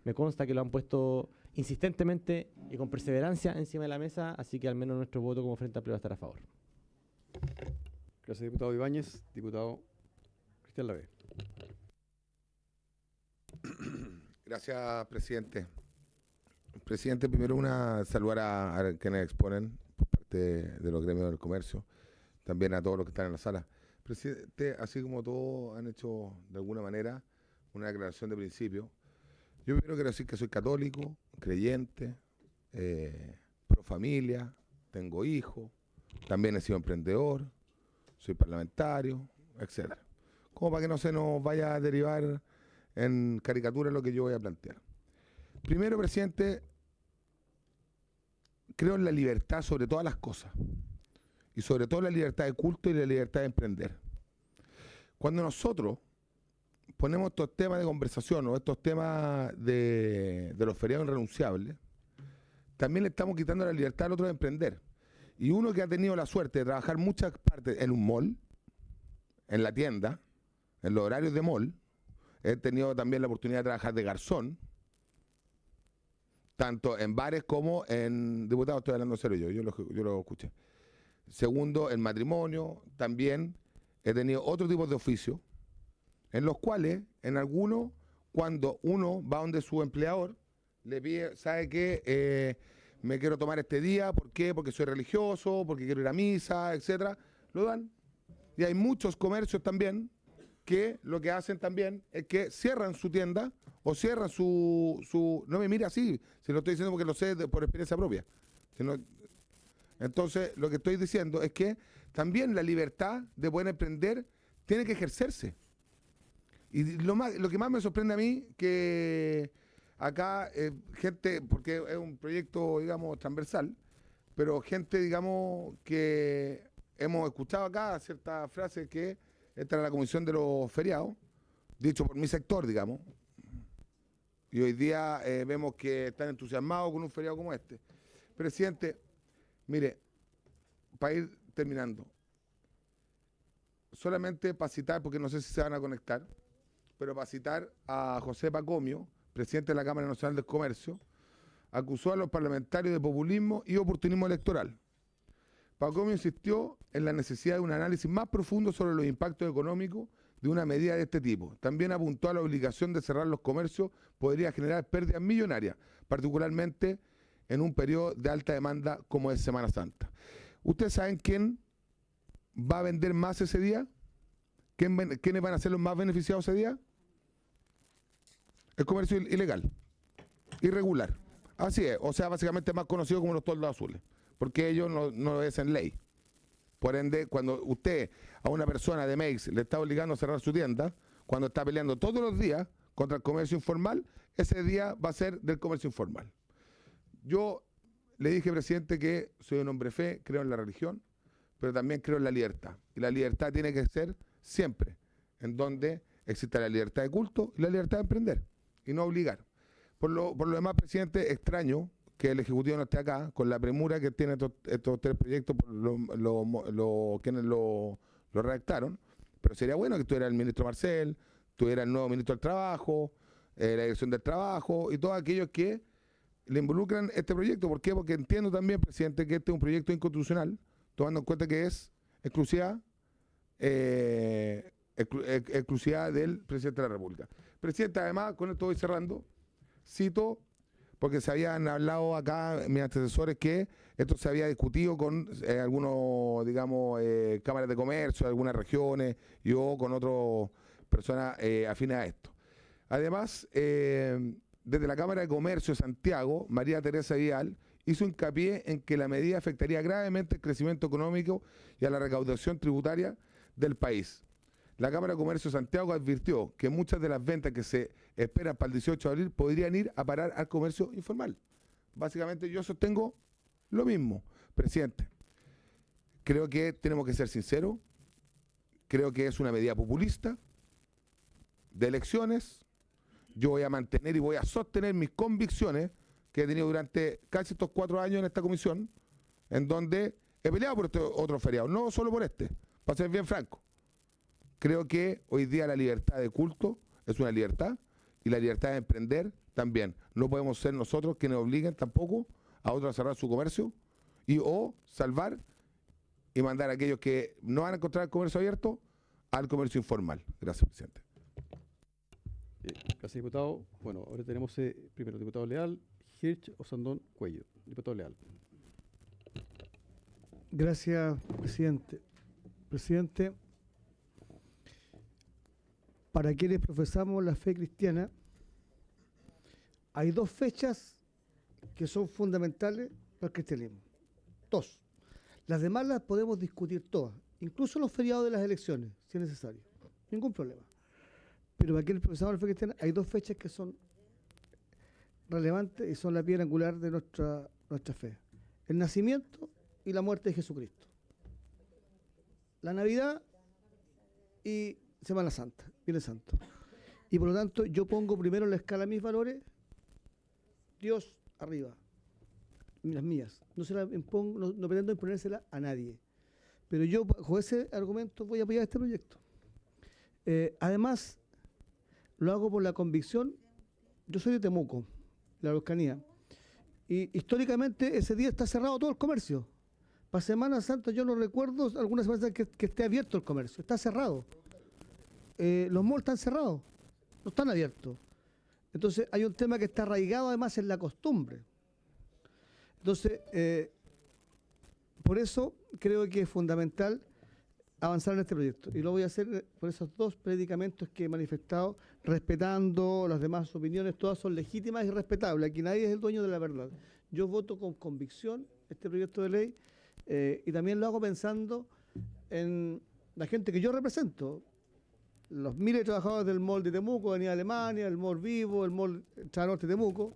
Me consta que lo han puesto insistentemente y con perseverancia encima de la mesa, así que al menos nuestro voto como Frente Amplio va a estar a favor. Gracias, diputado Ibáñez. Diputado Cristian Lavé. Gracias, presidente. Presidente, primero saludar a quienes exponen por parte de los gremios del comercio, también a todos los que están en la sala. Presidente, así como todos han hecho de alguna manera una declaración de principio, yo primero quiero decir que soy católico, creyente, pro familia, tengo hijos, también he sido emprendedor, soy parlamentario, etcétera. Como para que no se nos vaya a derivar en caricatura lo que yo voy a plantear. Primero, presidente, creo en la libertad sobre todas las cosas. Y sobre todo la libertad de culto y la libertad de emprender. Cuando nosotros ponemos estos temas de conversación o estos temas de los feriados irrenunciables, también le estamos quitando la libertad al otro de emprender. Y uno que ha tenido la suerte de trabajar muchas partes en un mall, en la tienda, en los horarios de mall, he tenido también la oportunidad de trabajar de garzón, tanto en bares como en... Diputado, estoy hablando en serio yo lo escuché. Segundo, en matrimonio, también he tenido otro tipo de oficios, en los cuales, en algunos, cuando uno va donde su empleador, le pide, ¿sabe qué? Me quiero tomar este día, ¿por qué? Porque soy religioso, porque quiero ir a misa, etcétera, lo dan. Y hay muchos comercios también que lo que hacen también es que cierran su tienda o cierran su no me mire así, si lo estoy diciendo porque lo sé por experiencia propia. Entonces, lo que estoy diciendo es que también la libertad de poder emprender tiene que ejercerse. Y lo que más me sorprende a mí, que acá gente, porque es un proyecto, digamos, transversal, pero gente, digamos, que hemos escuchado acá ciertas frases que esta era la comisión de los feriados, dicho por mi sector, digamos, y hoy día vemos que están entusiasmados con un feriado como este. Presidente, mire, para ir terminando, solamente para citar, porque no sé si se van a conectar, pero para citar a José Pacomio, presidente de la Cámara Nacional del Comercio, acusó a los parlamentarios de populismo y oportunismo electoral. Pacomio insistió en la necesidad de un análisis más profundo sobre los impactos económicos de una medida de este tipo. También apuntó a la obligación de cerrar los comercios podría generar pérdidas millonarias, particularmente en un periodo de alta demanda como es Semana Santa. ¿Ustedes saben quién va a vender más ese día? ¿Quiénes van a ser los más beneficiados ese día? El comercio ilegal, irregular. Así es, o sea, básicamente más conocido como los toldos azules, porque ellos no es en ley. Por ende, cuando usted a una persona de MEX le está obligando a cerrar su tienda, cuando está peleando todos los días contra el comercio informal, ese día va a ser del comercio informal. Yo le dije, presidente, que soy un hombre de fe, creo en la religión, pero también creo en la libertad. Y la libertad tiene que ser siempre en donde exista la libertad de culto y la libertad de emprender, y no obligar. Por lo demás, presidente, extraño que el Ejecutivo no esté acá, con la premura que tiene estos tres proyectos por quienes lo redactaron, pero sería bueno que estuviera el ministro Marcel, tuviera el nuevo ministro del Trabajo, la Dirección del Trabajo y todos aquellos que le involucran este proyecto. ¿Por qué? Porque entiendo también, presidente, que este es un proyecto inconstitucional, tomando en cuenta que es exclusividad del presidente de la República. Presidente, además, con esto voy cerrando, cito, porque se habían hablado acá mis antecesores que esto se había discutido con algunos, digamos, cámaras de comercio de algunas regiones y o con otras personas afines a esto. Además, desde la Cámara de Comercio de Santiago, María Teresa Vidal hizo hincapié en que la medida afectaría gravemente el crecimiento económico y a la recaudación tributaria del país. La Cámara de Comercio de Santiago advirtió que muchas de las ventas que se esperan para el 18 de abril podrían ir a parar al comercio informal. Básicamente yo sostengo lo mismo, presidente. Creo que tenemos que ser sinceros, creo que es una medida populista de elecciones. Yo voy a mantener y voy a sostener mis convicciones que he tenido durante casi estos 4 años en esta comisión, en donde he peleado por este otro feriado, no solo por este, para ser bien franco. Creo que hoy día la libertad de culto es una libertad y la libertad de emprender también. No podemos ser nosotros quienes obliguen tampoco a otros a cerrar su comercio y o salvar y mandar a aquellos que no van a encontrar el comercio abierto al comercio informal. Gracias, presidente. Gracias, diputado. Bueno, ahora tenemos primero diputado Leal, Hirsch, Osandón, Cuello. Diputado Leal. Gracias, presidente. Presidente, para quienes profesamos la fe cristiana, hay dos fechas que son fundamentales para el cristianismo. Dos. Las demás las podemos discutir todas, incluso los feriados de las elecciones, si es necesario. Ningún problema. Pero para quienes profesamos la fe cristiana, hay dos fechas que son relevantes y son la piedra angular de nuestra fe. El nacimiento y la muerte de Jesucristo. La Navidad y Semana Santa, Viernes Santo. Y por lo tanto, yo pongo primero en la escala mis valores, Dios arriba, las mías. No se las impongo, no pretendo imponérsela a nadie. Pero yo, bajo ese argumento, voy a apoyar este proyecto. Además, lo hago por la convicción. Yo soy de Temuco, la Araucanía, y históricamente ese día está cerrado todo el comercio. Para Semana Santa yo no recuerdo algunas semanas que esté abierto el comercio, está cerrado. Los malls están cerrados, no están abiertos. Entonces hay un tema que está arraigado además en la costumbre. Entonces, por eso creo que es fundamental avanzar en este proyecto. Y lo voy a hacer por esos dos predicamentos que he manifestado, respetando las demás opiniones, todas son legítimas y respetables. Aquí nadie es el dueño de la verdad. Yo voto con convicción este proyecto de ley y también lo hago pensando en la gente que yo represento. Los miles de trabajadores del mall de Temuco, Avenida Alemania, el mall Vivo, el mall Norte de Temuco,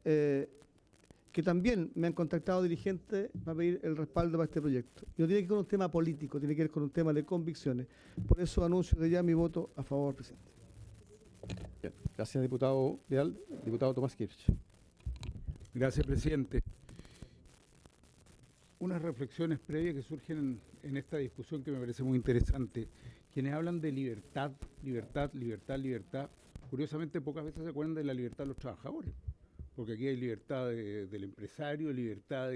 que también me han contactado dirigentes para pedir el respaldo para este proyecto. Y no tiene que ver con un tema político, tiene que ver con un tema de convicciones. Por eso anuncio de ya mi voto a favor, presidente. Bien. Gracias, diputado Leal. Diputado Tomás Hirsch. Gracias, presidente. Unas reflexiones previas que surgen en esta discusión que me parece muy interesante. Quienes hablan de libertad, libertad, libertad, libertad, curiosamente pocas veces se acuerdan de la libertad de los trabajadores, porque aquí hay libertad del empresario, libertad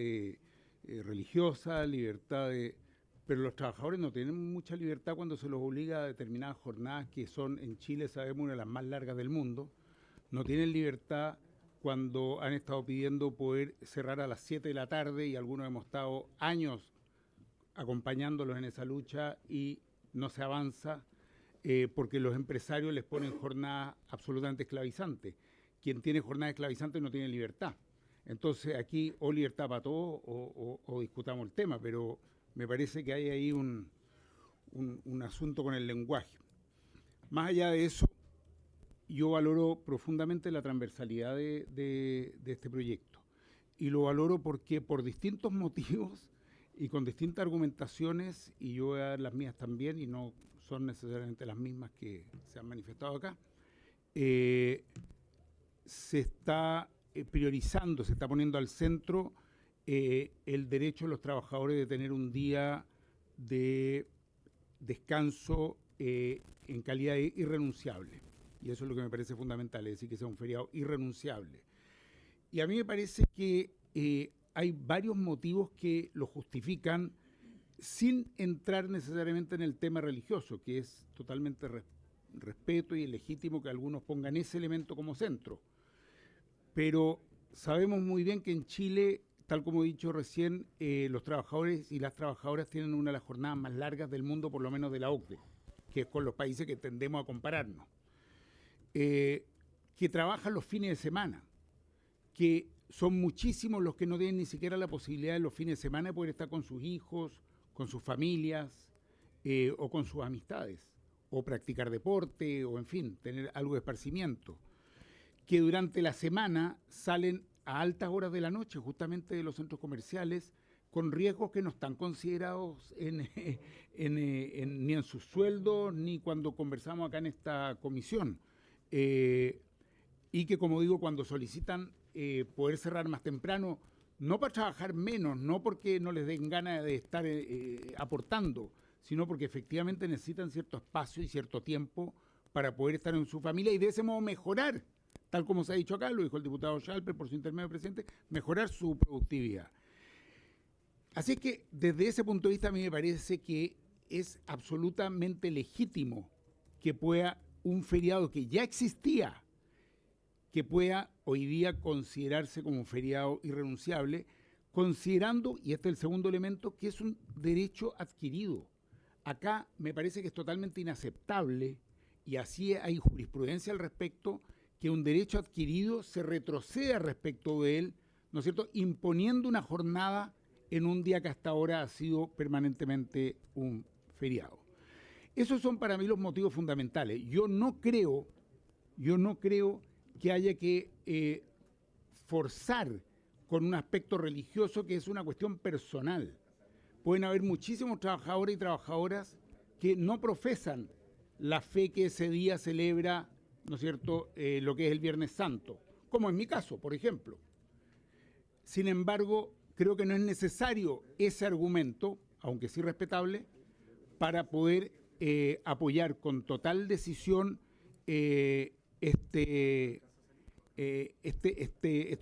religiosa, pero los trabajadores no tienen mucha libertad cuando se los obliga a determinadas jornadas que son, en Chile sabemos, una de las más largas del mundo. No tienen libertad cuando han estado pidiendo poder cerrar a las 7 de la tarde y algunos hemos estado años acompañándolos en esa lucha y no se avanza porque los empresarios les ponen jornadas absolutamente esclavizantes. Quien tiene jornadas esclavizantes no tiene libertad. Entonces aquí o libertad para todos o discutamos el tema, pero me parece que hay ahí un asunto con el lenguaje. Más allá de eso, yo valoro profundamente la transversalidad de este proyecto. Y lo valoro porque por distintos motivos y con distintas argumentaciones, y yo voy a dar las mías también, y no son necesariamente las mismas que se han manifestado acá, se está priorizando, se está poniendo al centro el derecho de los trabajadores de tener un día de descanso en calidad irrenunciable. Y eso es lo que me parece fundamental, es decir, que sea un feriado irrenunciable. Y a mí me parece que hay varios motivos que lo justifican sin entrar necesariamente en el tema religioso, que es totalmente respeto y es legítimo que algunos pongan ese elemento como centro. Pero sabemos muy bien que en Chile, tal como he dicho recién, los trabajadores y las trabajadoras tienen una de las jornadas más largas del mundo, por lo menos de la OCDE, que es con los países que tendemos a compararnos. Que trabajan los fines de semana, que son muchísimos los que no tienen ni siquiera la posibilidad de los fines de semana de poder estar con sus hijos, con sus familias o con sus amistades, o practicar deporte, o en fin, tener algo de esparcimiento, que durante la semana salen a altas horas de la noche justamente de los centros comerciales con riesgos que no están considerados ni en sus sueldos ni cuando conversamos acá en esta comisión. Y que, como digo, cuando solicitan poder cerrar más temprano, no para trabajar menos, no porque no les den ganas de estar aportando, sino porque efectivamente necesitan cierto espacio y cierto tiempo para poder estar en su familia y de ese modo mejorar, tal como se ha dicho acá, lo dijo el diputado Schalper por su intermedio presidente, mejorar su productividad. Así que desde ese punto de vista a mí me parece que es absolutamente legítimo que pueda un feriado que ya existía, que pueda hoy día considerarse como un feriado irrenunciable, considerando, y este es el segundo elemento, que es un derecho adquirido. Acá me parece que es totalmente inaceptable, y así hay jurisprudencia al respecto, que un derecho adquirido se retroceda respecto de él, ¿no es cierto?, imponiendo una jornada en un día que hasta ahora ha sido permanentemente un feriado. Esos son para mí los motivos fundamentales. Yo no creo que haya que forzar con un aspecto religioso que es una cuestión personal. Pueden haber muchísimos trabajadores y trabajadoras que no profesan la fe que ese día celebra, ¿no es cierto?, lo que es el Viernes Santo, como en mi caso, por ejemplo. Sin embargo, creo que no es necesario ese argumento, aunque sí respetable, para poder apoyar con total decisión estos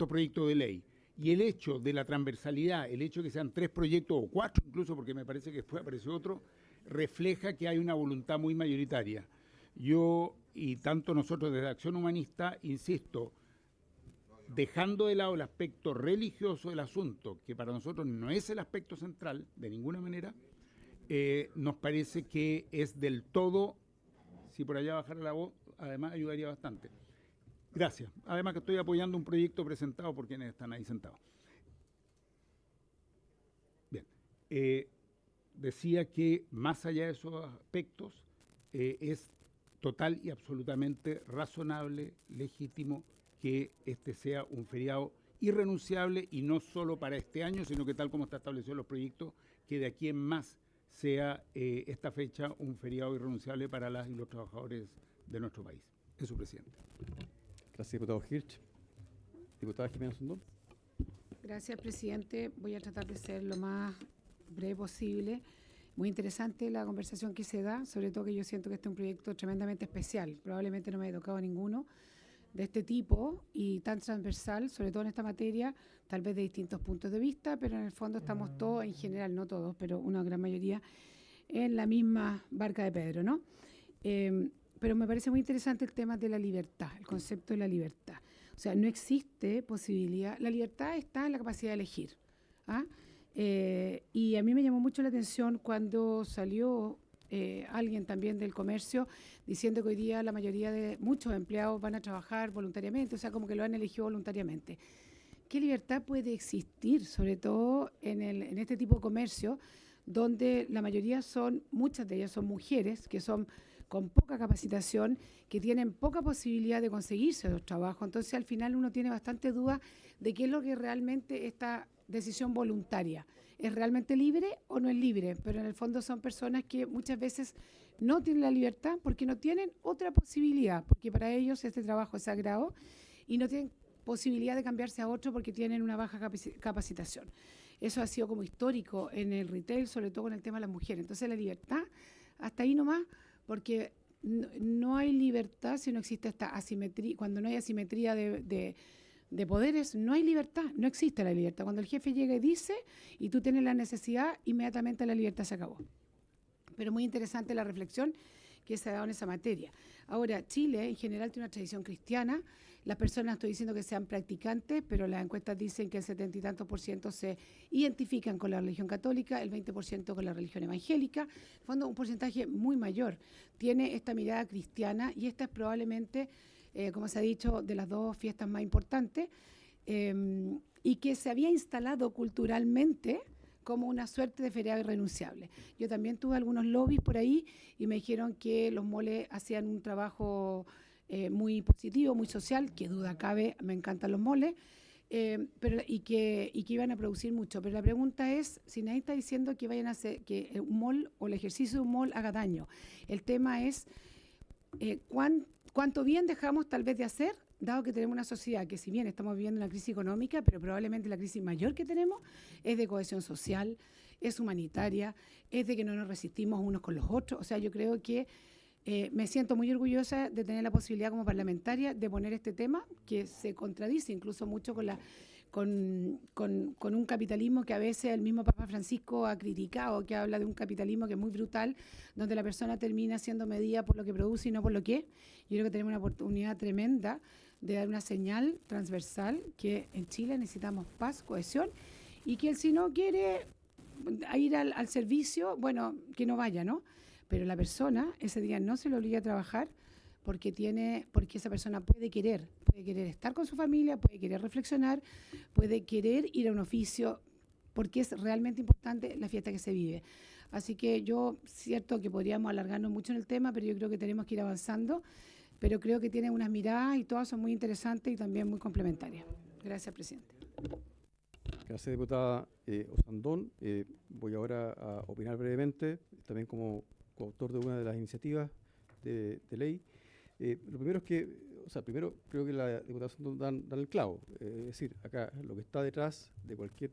proyectos de ley. Y el hecho de la transversalidad, el hecho de que sean 3 proyectos o 4 incluso, porque me parece que después apareció otro, refleja que hay una voluntad muy mayoritaria. Yo, y tanto nosotros desde Acción Humanista, insisto, dejando de lado el aspecto religioso del asunto, que para nosotros no es el aspecto central, de ninguna manera, nos parece que es del todo, si por allá bajara la voz, además ayudaría bastante. Gracias. Además que estoy apoyando un proyecto presentado por quienes están ahí sentados. Bien. Decía que más allá de esos aspectos, es total y absolutamente razonable, legítimo, que este sea un feriado irrenunciable y no solo para este año, sino que tal como está establecido en los proyectos, que de aquí en más sea esta fecha un feriado irrenunciable para las y los trabajadores de nuestro país. Es su presidente. Gracias, diputado Hirsch. Diputada Jimena Sundón. Gracias, presidente. Voy a tratar de ser lo más breve posible. Muy interesante la conversación que se da, sobre todo que yo siento que este es un proyecto tremendamente especial. Probablemente no me haya tocado ninguno de este tipo y tan transversal, sobre todo en esta materia, tal vez de distintos puntos de vista, pero en el fondo estamos todos, en general, no todos, pero una gran mayoría, en la misma barca de Pedro, ¿no? Pero me parece muy interesante el tema de la libertad, el concepto de la libertad. O sea, no existe posibilidad, la libertad está en la capacidad de elegir, ¿ah? Y a mí me llamó mucho la atención cuando salió alguien también del comercio diciendo que hoy día la mayoría de muchos empleados van a trabajar voluntariamente, o sea, como que lo han elegido voluntariamente. ¿Qué libertad puede existir, sobre todo en este tipo de comercio, donde la mayoría muchas de ellas son mujeres, que son con poca capacitación, que tienen poca posibilidad de conseguirse los trabajos? Entonces, al final uno tiene bastante duda de qué es lo que realmente esta decisión voluntaria es realmente libre o no es libre, pero en el fondo son personas que muchas veces no tienen la libertad porque no tienen otra posibilidad, porque para ellos este trabajo es sagrado y no tienen posibilidad de cambiarse a otro porque tienen una baja capacitación. Eso ha sido como histórico en el retail, sobre todo con el tema de las mujeres. Entonces la libertad, hasta ahí nomás, porque no hay libertad si no existe esta asimetría. Cuando no hay asimetría de poderes, no hay libertad, no existe la libertad. Cuando el jefe llega y dice, y tú tienes la necesidad, inmediatamente la libertad se acabó. Pero muy interesante la reflexión que se ha dado en esa materia. Ahora, Chile en general tiene una tradición cristiana. Las personas, estoy diciendo que sean practicantes, pero las encuestas dicen que el 70 y tantos % se identifican con la religión católica, el 20% con la religión evangélica. En el fondo, un porcentaje muy mayor tiene esta mirada cristiana y esta es probablemente, como se ha dicho, de las dos fiestas más importantes y que se había instalado culturalmente como una suerte de feriado irrenunciable. Yo también tuve algunos lobbies por ahí y me dijeron que los moles hacían un trabajo muy positivo, muy social, que duda cabe, me encantan los moles, y que iban a producir mucho. Pero la pregunta es, si nadie está diciendo que vayan a hacer que un mall o el ejercicio de un mall haga daño. El tema es cuánto bien dejamos tal vez de hacer dado que tenemos una sociedad que si bien estamos viviendo una crisis económica, pero probablemente la crisis mayor que tenemos es de cohesión social, es humanitaria, es de que no nos resistimos unos con los otros. O sea, yo creo que me siento muy orgullosa de tener la posibilidad como parlamentaria de poner este tema que se contradice incluso mucho con un capitalismo que a veces el mismo Papa Francisco ha criticado, que habla de un capitalismo que es muy brutal, donde la persona termina siendo medida por lo que produce y no por lo que es. Yo creo que tenemos una oportunidad tremenda de dar una señal transversal que en Chile necesitamos paz, cohesión, y que si no quiere ir al servicio, bueno, que no vaya, ¿no? Pero la persona ese día no se le obliga a trabajar porque esa persona puede querer estar con su familia, puede querer reflexionar, puede querer ir a un oficio, porque es realmente importante la fiesta que se vive. Así que cierto que podríamos alargarnos mucho en el tema, pero yo creo que tenemos que ir avanzando, pero creo que tiene unas miradas y todas son muy interesantes y también muy complementarias. Gracias, presidente. Gracias, diputada Osandón. Voy ahora a opinar brevemente, también como coautor de una de las iniciativas de ley. Lo primero es que, primero creo que la diputada Osandón dan el clavo. Es decir, acá lo que está detrás de cualquier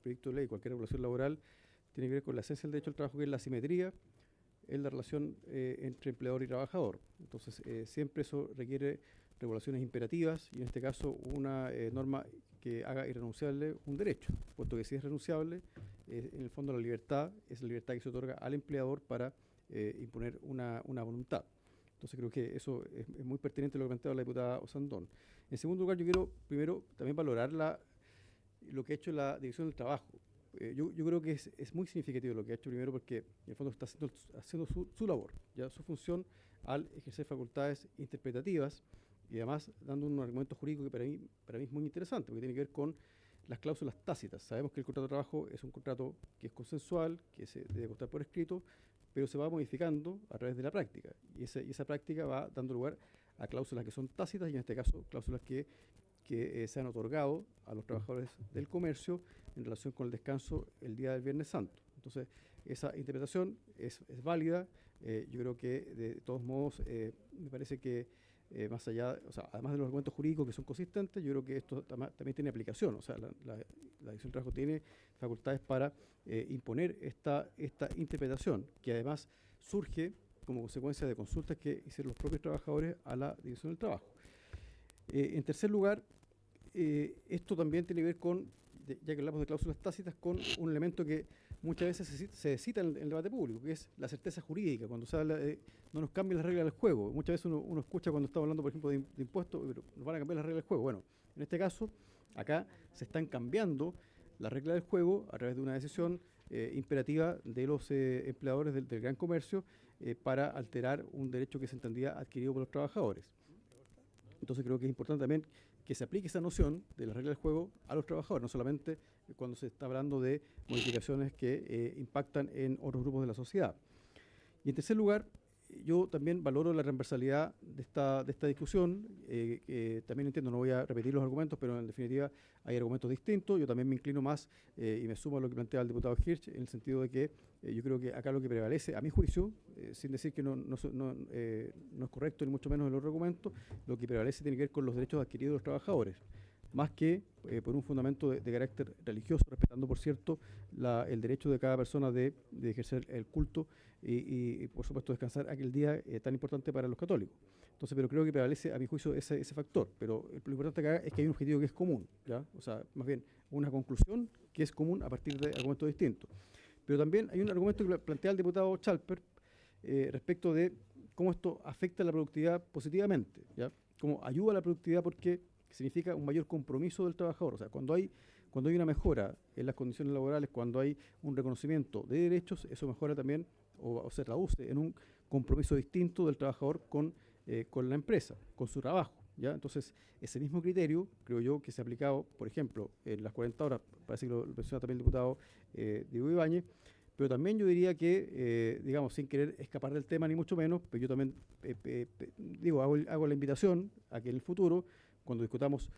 proyecto de ley, cualquier regulación laboral, tiene que ver con la esencia del derecho al trabajo, que es la asimetría en la relación entre empleador y trabajador. Entonces, siempre eso requiere regulaciones imperativas y en este caso una norma que haga irrenunciable un derecho, puesto que si es renunciable, en el fondo la libertad es la libertad que se otorga al empleador para imponer una voluntad. Entonces creo que eso es muy pertinente lo que planteaba la diputada Osandón. En segundo lugar, yo quiero primero también valorar lo que ha hecho la División del Trabajo. Yo creo que es muy significativo lo que ha hecho primero porque en el fondo está haciendo su labor, ya su función al ejercer facultades interpretativas y además dando un argumento jurídico que para mí es muy interesante, porque tiene que ver con las cláusulas tácitas. Sabemos que el contrato de trabajo es un contrato que es consensual, que se debe constar por escrito, pero se va modificando a través de la práctica. Y esa práctica va dando lugar a cláusulas que son tácitas y en este caso cláusulas que se han otorgado a los trabajadores del comercio en relación con el descanso el día del Viernes Santo. Entonces, esa interpretación es válida. Yo creo que de todos modos me parece que más allá, además de los argumentos jurídicos que son consistentes, yo creo que esto también tiene aplicación. O sea, la División del Trabajo tiene facultades para imponer esta interpretación, que además surge como consecuencia de consultas que hicieron los propios trabajadores a la División del Trabajo. En tercer lugar, esto también tiene que ver con, ya que hablamos de cláusulas tácitas, con un elemento que muchas veces se cita en el debate público, que es la certeza jurídica, cuando se habla de no nos cambien las reglas del juego. Muchas veces uno escucha cuando estamos hablando, por ejemplo, de impuestos, pero nos van a cambiar las reglas del juego. Bueno, en este caso, acá se están cambiando las reglas del juego a través de una decisión imperativa de los empleadores del gran comercio para alterar un derecho que se entendía adquirido por los trabajadores. Entonces creo que es importante también que se aplique esa noción de las reglas del juego a los trabajadores, no solamente cuando se está hablando de modificaciones que impactan en otros grupos de la sociedad. Y en tercer lugar, yo también valoro la transversalidad de esta discusión, que también entiendo, no voy a repetir los argumentos, pero en definitiva hay argumentos distintos. Yo también me inclino más y me sumo a lo que plantea el diputado Hirsch, en el sentido de que yo creo que acá lo que prevalece, a mi juicio, sin decir que no es correcto ni mucho menos el otro argumento, lo que prevalece tiene que ver con los derechos adquiridos de los trabajadores, más que por un fundamento de carácter religioso, respetando, por cierto, el derecho de cada persona de ejercer el culto y por supuesto, descansar aquel día tan importante para los católicos. Entonces, pero creo que prevalece, a mi juicio, ese factor. Pero lo importante acá es que hay un objetivo que es común, ¿ya? O sea, más bien, una conclusión que es común a partir de argumentos distintos. Pero también hay un argumento que plantea el diputado Chalper respecto de cómo esto afecta a la productividad positivamente, ¿ya? Cómo ayuda a la productividad porque significa un mayor compromiso del trabajador. O sea, cuando hay una mejora en las condiciones laborales, cuando hay un reconocimiento de derechos, eso mejora también o se traduce en un compromiso distinto del trabajador con la empresa, con su trabajo, ¿ya? Entonces, ese mismo criterio, creo yo, que se ha aplicado, por ejemplo, en las 40 horas, parece que lo menciona también el diputado Diego Ibáñez, pero también yo diría que, digamos, sin querer escapar del tema, ni mucho menos, pero yo también hago la invitación a que en el futuro, cuando discutamos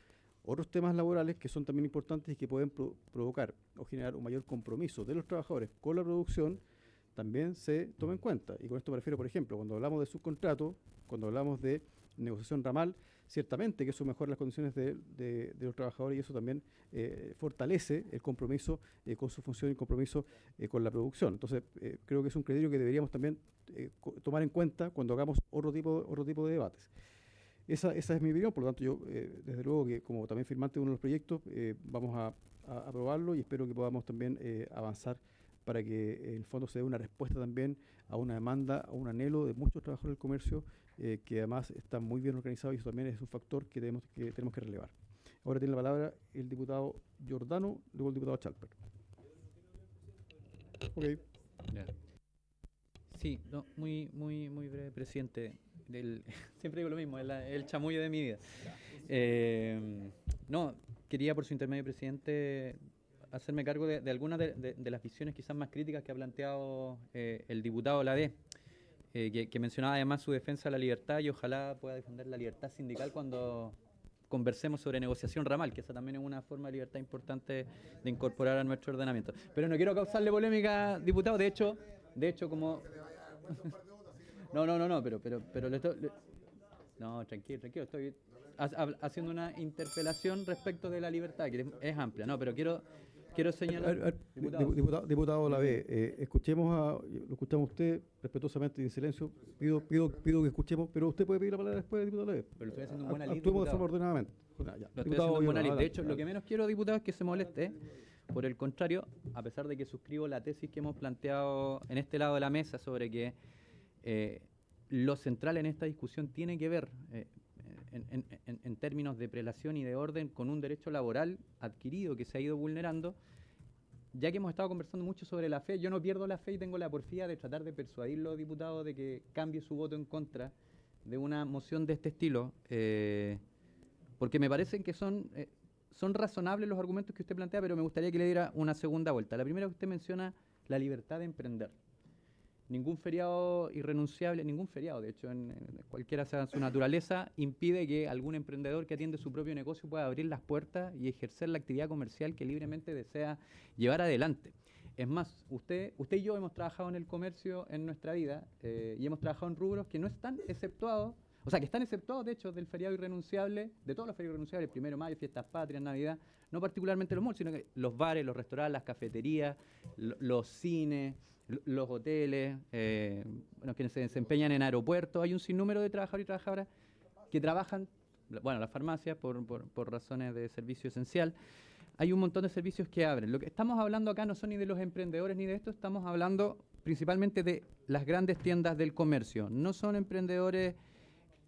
otros temas laborales que son también importantes y que pueden provocar o generar un mayor compromiso de los trabajadores con la producción, también se tome en cuenta. Y con esto me refiero, por ejemplo, cuando hablamos de subcontrato, cuando hablamos de negociación ramal, ciertamente que eso mejora las condiciones de los trabajadores y eso también fortalece el compromiso con su función y el compromiso con la producción. Entonces, creo que es un criterio que deberíamos también tomar en cuenta cuando hagamos otro tipo de debates. Esa es mi opinión, por lo tanto yo, desde luego que como también firmante de uno de los proyectos, vamos a aprobarlo y espero que podamos también avanzar para que en el fondo se dé una respuesta también a una demanda, a un anhelo de muchos trabajadores del comercio que además están muy bien organizados y eso también es un factor que tenemos que relevar. Ahora tiene la palabra el diputado Giordano, luego el diputado Chalper. Okay. Ya. Sí, no, muy breve, presidente. Siempre digo lo mismo, es el chamullo de mi vida. No, quería por su intermedio, presidente, hacerme cargo de algunas de las visiones quizás más críticas que ha planteado el diputado Ladé, que mencionaba además su defensa de la libertad y ojalá pueda defender la libertad sindical cuando conversemos sobre negociación ramal, que esa también es una forma de libertad importante de incorporar a nuestro ordenamiento. Pero no quiero causarle polémica, diputado, de hecho como... No, pero no, tranquilo, estoy haciendo una interpelación respecto de la libertad, que es amplia, no, pero quiero señalar... Diputado Lavey, lo escuchamos a usted respetuosamente y en silencio, pido que escuchemos, pero usted puede pedir la palabra después, diputado Lavey. Pero lo estoy haciendo en buena lid, actuemos de forma ordenadamente. Lo estoy haciendo en buena lid. De hecho, lo que menos quiero, diputado, es que se moleste. Por el contrario, a pesar de que suscribo la tesis que hemos planteado en este lado de la mesa sobre que lo central en esta discusión tiene que ver en términos de prelación y de orden con un derecho laboral adquirido que se ha ido vulnerando, ya que hemos estado conversando mucho sobre la fe, yo no pierdo la fe y tengo la porfía de tratar de persuadirlo, diputado, de que cambie su voto en contra de una moción de este estilo, porque me parecen que son razonables los argumentos que usted plantea, pero me gustaría que le diera una segunda vuelta. La primera, que usted menciona la libertad de emprender. Ningún feriado irrenunciable, ningún feriado, de hecho, en cualquiera sea su naturaleza, impide que algún emprendedor que atiende su propio negocio pueda abrir las puertas y ejercer la actividad comercial que libremente desea llevar adelante. Es más, usted y yo hemos trabajado en el comercio en nuestra vida y hemos trabajado en rubros que no están exceptuados, o sea, que están exceptuados, de hecho, del feriado irrenunciable, de todos los feriados irrenunciables, 1 de mayo, fiestas patrias, Navidad, no particularmente los malls, sino que los bares, los restaurantes, las cafeterías, los cines, los hoteles, quienes se desempeñan en aeropuertos. Hay un sinnúmero de trabajadores y trabajadoras que trabajan, las farmacias por razones de servicio esencial. Hay un montón de servicios que abren. Lo que estamos hablando acá no son ni de los emprendedores ni de esto, estamos hablando principalmente de las grandes tiendas del comercio. No son emprendedores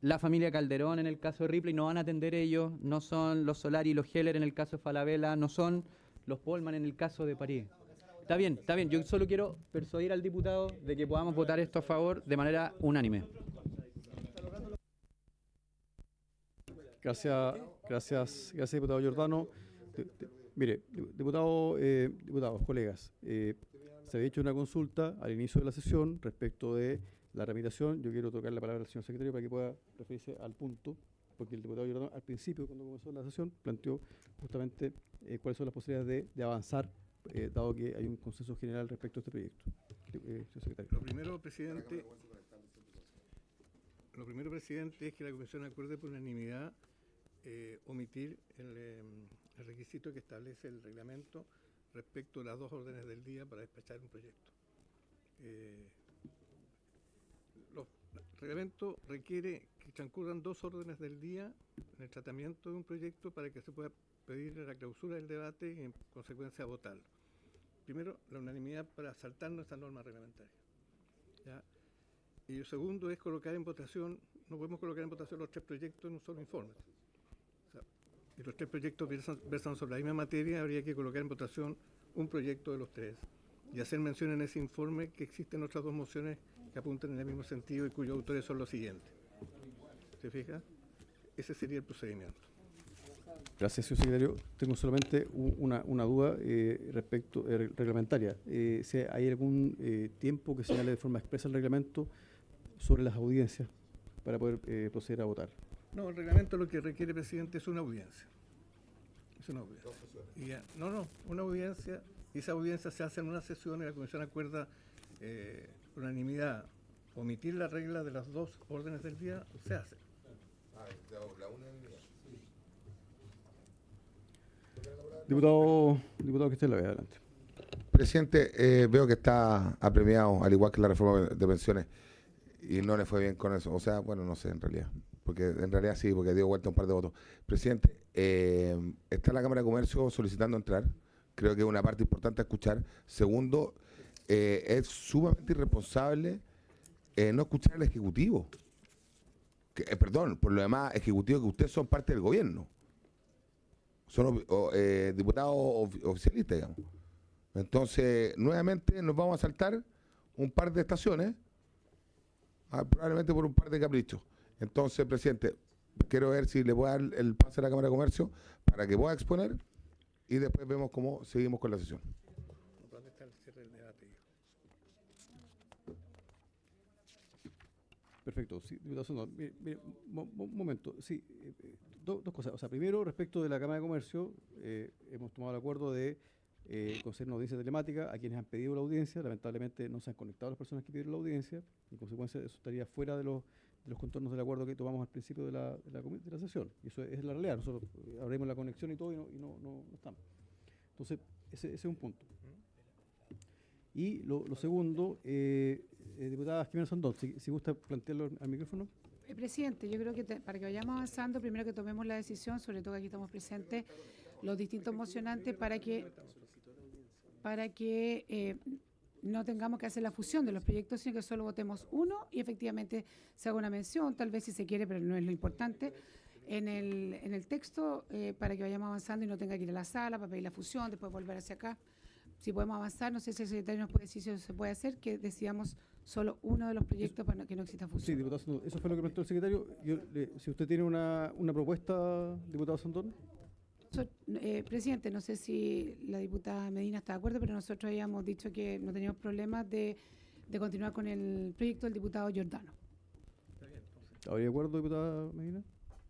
la familia Calderón en el caso de Ripley, no van a atender ellos, no son los Solari y los Heller en el caso de Falabella, no son los Polman en el caso de París. Está bien, yo solo quiero persuadir al diputado de que podamos votar esto a favor de manera unánime. Gracias, diputado Giordano. Mire, diputados, colegas, se había hecho una consulta al inicio de la sesión respecto de la tramitación. Yo quiero tocar la palabra al señor secretario para que pueda referirse al punto, porque el diputado Giordano al principio, cuando comenzó la sesión, planteó justamente cuáles son las posibilidades de avanzar, dado que hay un consenso general respecto a este proyecto. Señor secretario. Lo primero, presidente, es que la Comisión acuerde por unanimidad omitir el requisito que establece el reglamento respecto a las 2 órdenes del día para despachar un proyecto. El reglamento requiere que transcurran 2 órdenes del día en el tratamiento de un proyecto para que se pueda pedir la clausura del debate y en consecuencia votarlo. Primero, la unanimidad para saltarnos esa norma reglamentaria. ¿Ya? Y lo segundo es colocar en votación, no podemos colocar en votación los 3 proyectos en un solo informe. O sea, y los 3 proyectos versan sobre la misma materia, habría que colocar en votación un proyecto de los 3 y hacer mención en ese informe que existen otras 2 mociones que apuntan en el mismo sentido y cuyos autores son los siguientes. ¿Se fija? Ese sería el procedimiento. Gracias, señor secretario. Tengo solamente una duda respecto reglamentaria. Si ¿hay algún tiempo que señale de forma expresa el reglamento sobre las audiencias para poder proceder a votar? No, el reglamento lo que requiere, presidente, es una audiencia. Es una audiencia. Una audiencia, y esa audiencia se hace en una sesión y la Comisión acuerda por unanimidad omitir la regla de las 2 órdenes del día, se hace. Diputado que esté en la vez, adelante. Presidente, veo que está apremiado, al igual que la reforma de pensiones, y no le fue bien con eso. O sea, bueno, no sé en realidad, porque en realidad sí, porque dio vuelta un par de votos. Presidente, está la Cámara de Comercio solicitando entrar. Creo que es una parte importante a escuchar. Segundo, es sumamente irresponsable no escuchar al Ejecutivo. Perdón, por lo demás, Ejecutivo, que ustedes son parte del gobierno. Son diputados oficialistas, digamos. Entonces, nuevamente nos vamos a saltar un par de estaciones, probablemente por un par de caprichos. Entonces, presidente, quiero ver si le puedo dar el pase a la Cámara de Comercio para que pueda exponer y después vemos cómo seguimos con la sesión. ¿Dónde está el cierre del debate? Perfecto. Sí, diputado Sondón, mire, un momento. Sí, dos cosas. O sea, primero, respecto de la Cámara de Comercio, hemos tomado el acuerdo de conceder una audiencia telemática a quienes han pedido la audiencia. Lamentablemente no se han conectado las personas que pidieron la audiencia. En consecuencia, eso estaría fuera de los contornos del acuerdo que tomamos al principio de la sesión. Y eso es la realidad. Nosotros abrimos la conexión y todo y no estamos. Entonces, ese es un punto. Y lo segundo, diputada Jimena Sondón, si gusta plantearlo al micrófono. Presidente, yo creo que para que vayamos avanzando, primero que tomemos la decisión, sobre todo que aquí estamos presentes los distintos mocionantes, para que no tengamos que hacer la fusión de los proyectos, sino que solo votemos uno y efectivamente se haga una mención, tal vez si se quiere, pero no es lo importante, en el texto, para que vayamos avanzando y no tenga que ir a la sala para pedir la fusión, después volver hacia acá. Si podemos avanzar, no sé si el secretario nos puede decir si eso se puede hacer, que decidamos solo uno de los proyectos para que no exista fusión. Sí, diputado Sondón, eso fue lo que planteó el secretario. Si usted tiene una propuesta, diputado Sondón. Presidente, no sé si la diputada Medina está de acuerdo, pero nosotros habíamos dicho que no teníamos problemas de continuar con el proyecto del diputado Giordano. ¿Habría de acuerdo, diputada Medina?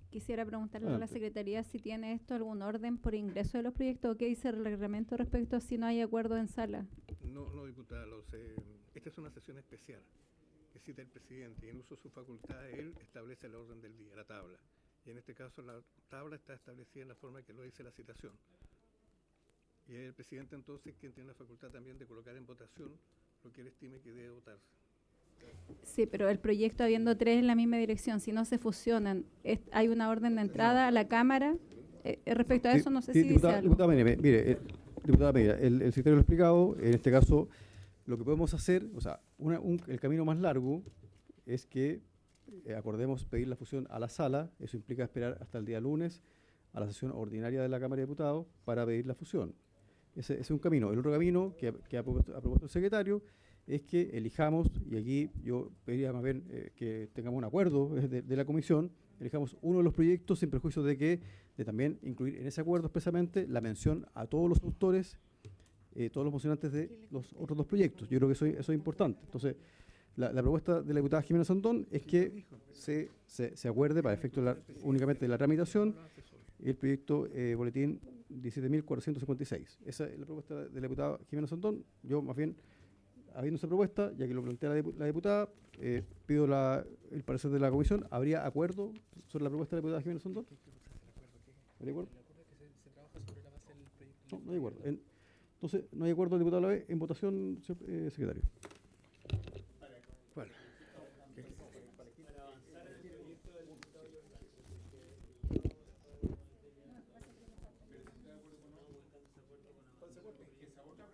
Quisiera preguntarle a la Secretaría si tiene esto algún orden por ingreso de los proyectos o qué dice el reglamento respecto a si no hay acuerdo en sala. No, diputada, esta es una sesión especial que cita el presidente y en uso de su facultad él establece el orden del día, la tabla. Y en este caso la tabla está establecida en la forma que lo dice la citación. Y es el presidente entonces quien tiene la facultad también de colocar en votación lo que él estime que debe votarse. Sí, pero el proyecto habiendo tres en la misma dirección, si no se fusionan, ¿hay una orden de entrada a la Cámara? Respecto a eso, no sé si dice algo. Diputada Medina, mire, diputada Medina, el secretario lo ha explicado. En este caso, lo que podemos hacer, o sea, el camino más largo es que acordemos pedir la fusión a la sala. Eso implica esperar hasta el día lunes a la sesión ordinaria de la Cámara de Diputados para pedir la fusión. Ese es un camino. El otro camino que ha propuesto el secretario es que elijamos, y aquí yo pediría más bien que tengamos un acuerdo de la comisión, elijamos uno de los proyectos sin perjuicio de también incluir en ese acuerdo expresamente la mención a todos los autores, todos los mocionantes de los otros dos proyectos. Yo creo que eso es importante. Entonces, la propuesta de la diputada Jimena Sondón es que se acuerde para efecto únicamente de la tramitación el proyecto boletín 17.456. Esa es la propuesta de la diputada Jimena Sondón. Yo más bien, habiendo esa propuesta, ya que lo plantea la diputada, pido el parecer de la comisión. ¿Habría acuerdo sobre la propuesta de la diputada Jimena Sondón? ¿Hay acuerdo? No hay acuerdo. Entonces, no hay acuerdo, diputado a la vez. En votación, señor secretario. ¿Cuál?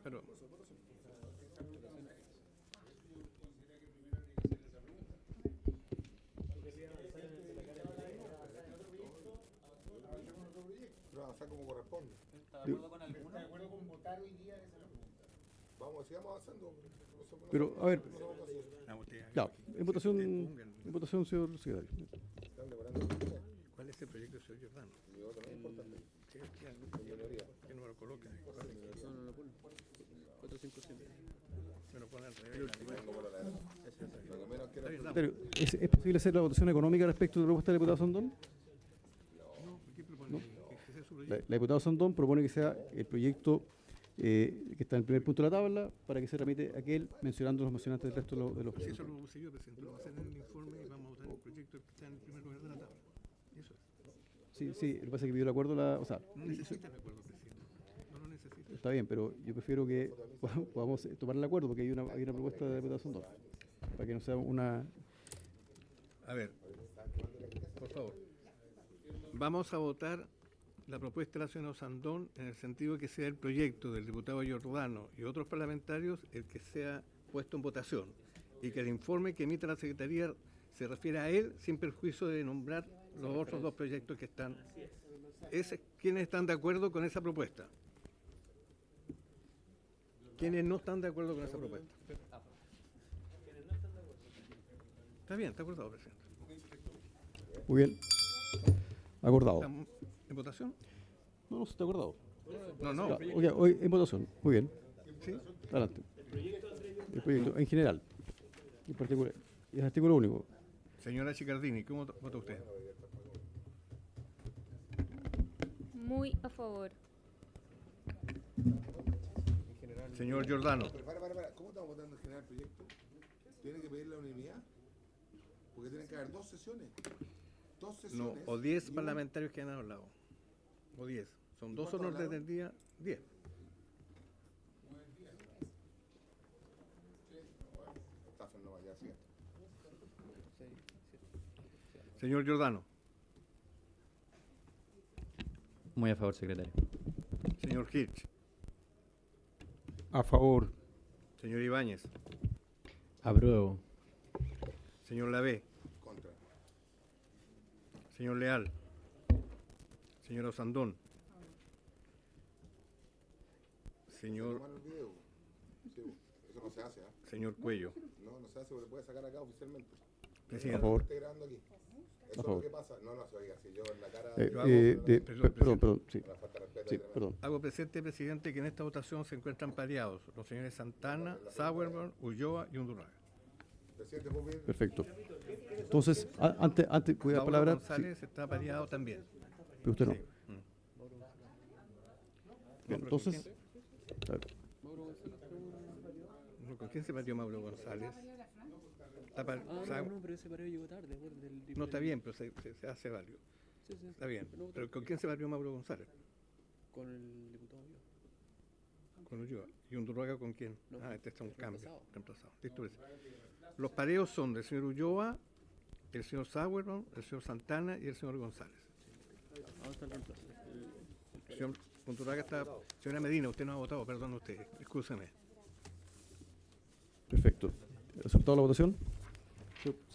Pero, avanzar como corresponde. ¿Está de acuerdo con alguno? ¿Está de acuerdo con votar hoy día? Esa es la pregunta. Vamos, sigamos avanzando. Pero, a ver, claro, en votación, señor secretario. ¿Cuál es el proyecto del señor Giordano? ¿Qué número coloca? No lo pone. 457. Me lo pone al revés. Secretario, ¿es posible hacer la votación económica respecto de la propuesta de la diputada Sondón? ¿Qué propone? La diputada Sondón propone que sea el proyecto que está en el primer punto de la tabla para que se tramite aquel mencionando los mencionantes del resto de los Sí, eso lo puse yo, presidente. Lo vamos a hacer en el informe y vamos a votar el proyecto que está en el primer lugar de la tabla. Sí, sí, lo que pasa es que pidió el acuerdo, o sea, No necesita el acuerdo, presidente. No lo necesita. está bien, pero yo prefiero que podamos tomar el acuerdo porque hay una propuesta de votación 2, para que no sea una... A ver, por favor. Vamos a votar la propuesta de la señora Sandón en el sentido de que sea el proyecto del diputado Giordano y otros parlamentarios el que sea puesto en votación y que el informe que emita la Secretaría se refiere a él sin perjuicio de nombrar los otros dos proyectos que están. ¿Quiénes están de acuerdo con esa propuesta? ¿Quiénes no están de acuerdo con esa propuesta? Está bien, está acordado, presidente. Muy bien. Acordado. ¿Estamos en votación? No, está acordado. No. Ya, hoy en votación. Muy bien. ¿Sí? Adelante. El proyecto en general. En particular. Y el artículo único. Señora Chicardini, ¿cómo vota usted? Muy a favor. Señor Giordano. Pero para. ¿Cómo estamos votando en general el proyecto? ¿Tiene que pedir la unanimidad? Porque tienen que haber dos sesiones. No, o 10 parlamentarios que han hablado. O 10. Son 2 órdenes del día, 10. Señor Giordano. Muy a favor, secretario. Señor Hirsch. A favor. Señor Ibáñez. Apruebo. Señor Lavé. Contra. Señor Leal. Señor Osandón. Señor... Eso no se hace, ¿ah? Señor Cuello. No se hace, porque se puede sacar acá oficialmente. Presidente. A favor. Estoy grabando aquí. Eso es lo que pasa. No se oiga. Si yo en la cara... Perdón, sí. Sí, perdón. Hago presente, presidente, que en esta votación se encuentran pareados los señores Santana, Sauerborn, Ulloa y Undurraga. Perfecto. Entonces, antes voy a dar Mauro palabra. González está pareado también. Pero usted no. Sí. Bien, entonces. A ver. ¿Con quién se pareó Mauro González? No, pero ese pareo llegó tarde. No, está bien, pero se hace válido. Sí. Está bien. ¿Pero con quién se pareó Mauro González? Con el diputado Ulloa. Con Ulloa. ¿Y Undurraga con quién? No, Este está un cambio. reemplazado. Listo, los pareos son del señor Ulloa, el señor Sauerborn, el señor Santana y el señor González. ¿Dónde está el reemplazo? El señor Undurraga está... Señora Medina, usted no ha votado, perdón usted, excúseme. Perfecto. ¿El resultado de la votación?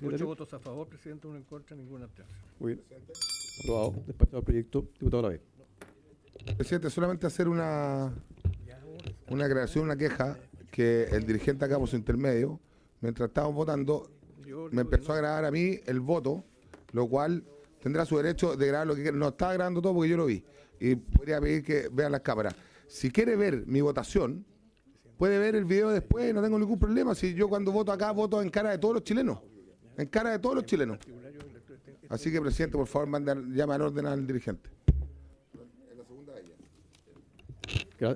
8 votos a favor, presidente, 1 en contra, ninguna abstención. Muy bien. Aprobado. Despachado el proyecto. Diputado Lavé. Presidente, solamente hacer una aclaración, una queja, que el dirigente acá por su intermedio, mientras estábamos votando, me empezó a grabar a mí el voto, lo cual tendrá su derecho de grabar lo que quiera. No estaba grabando todo porque yo lo vi. Y podría pedir que vean las cámaras. Si quiere ver mi votación, puede ver el video después, no tengo ningún problema. Si yo cuando voto acá, voto en cara de todos los chilenos. En cara de todos los chilenos. Así que, presidente, por favor, llame al orden al dirigente.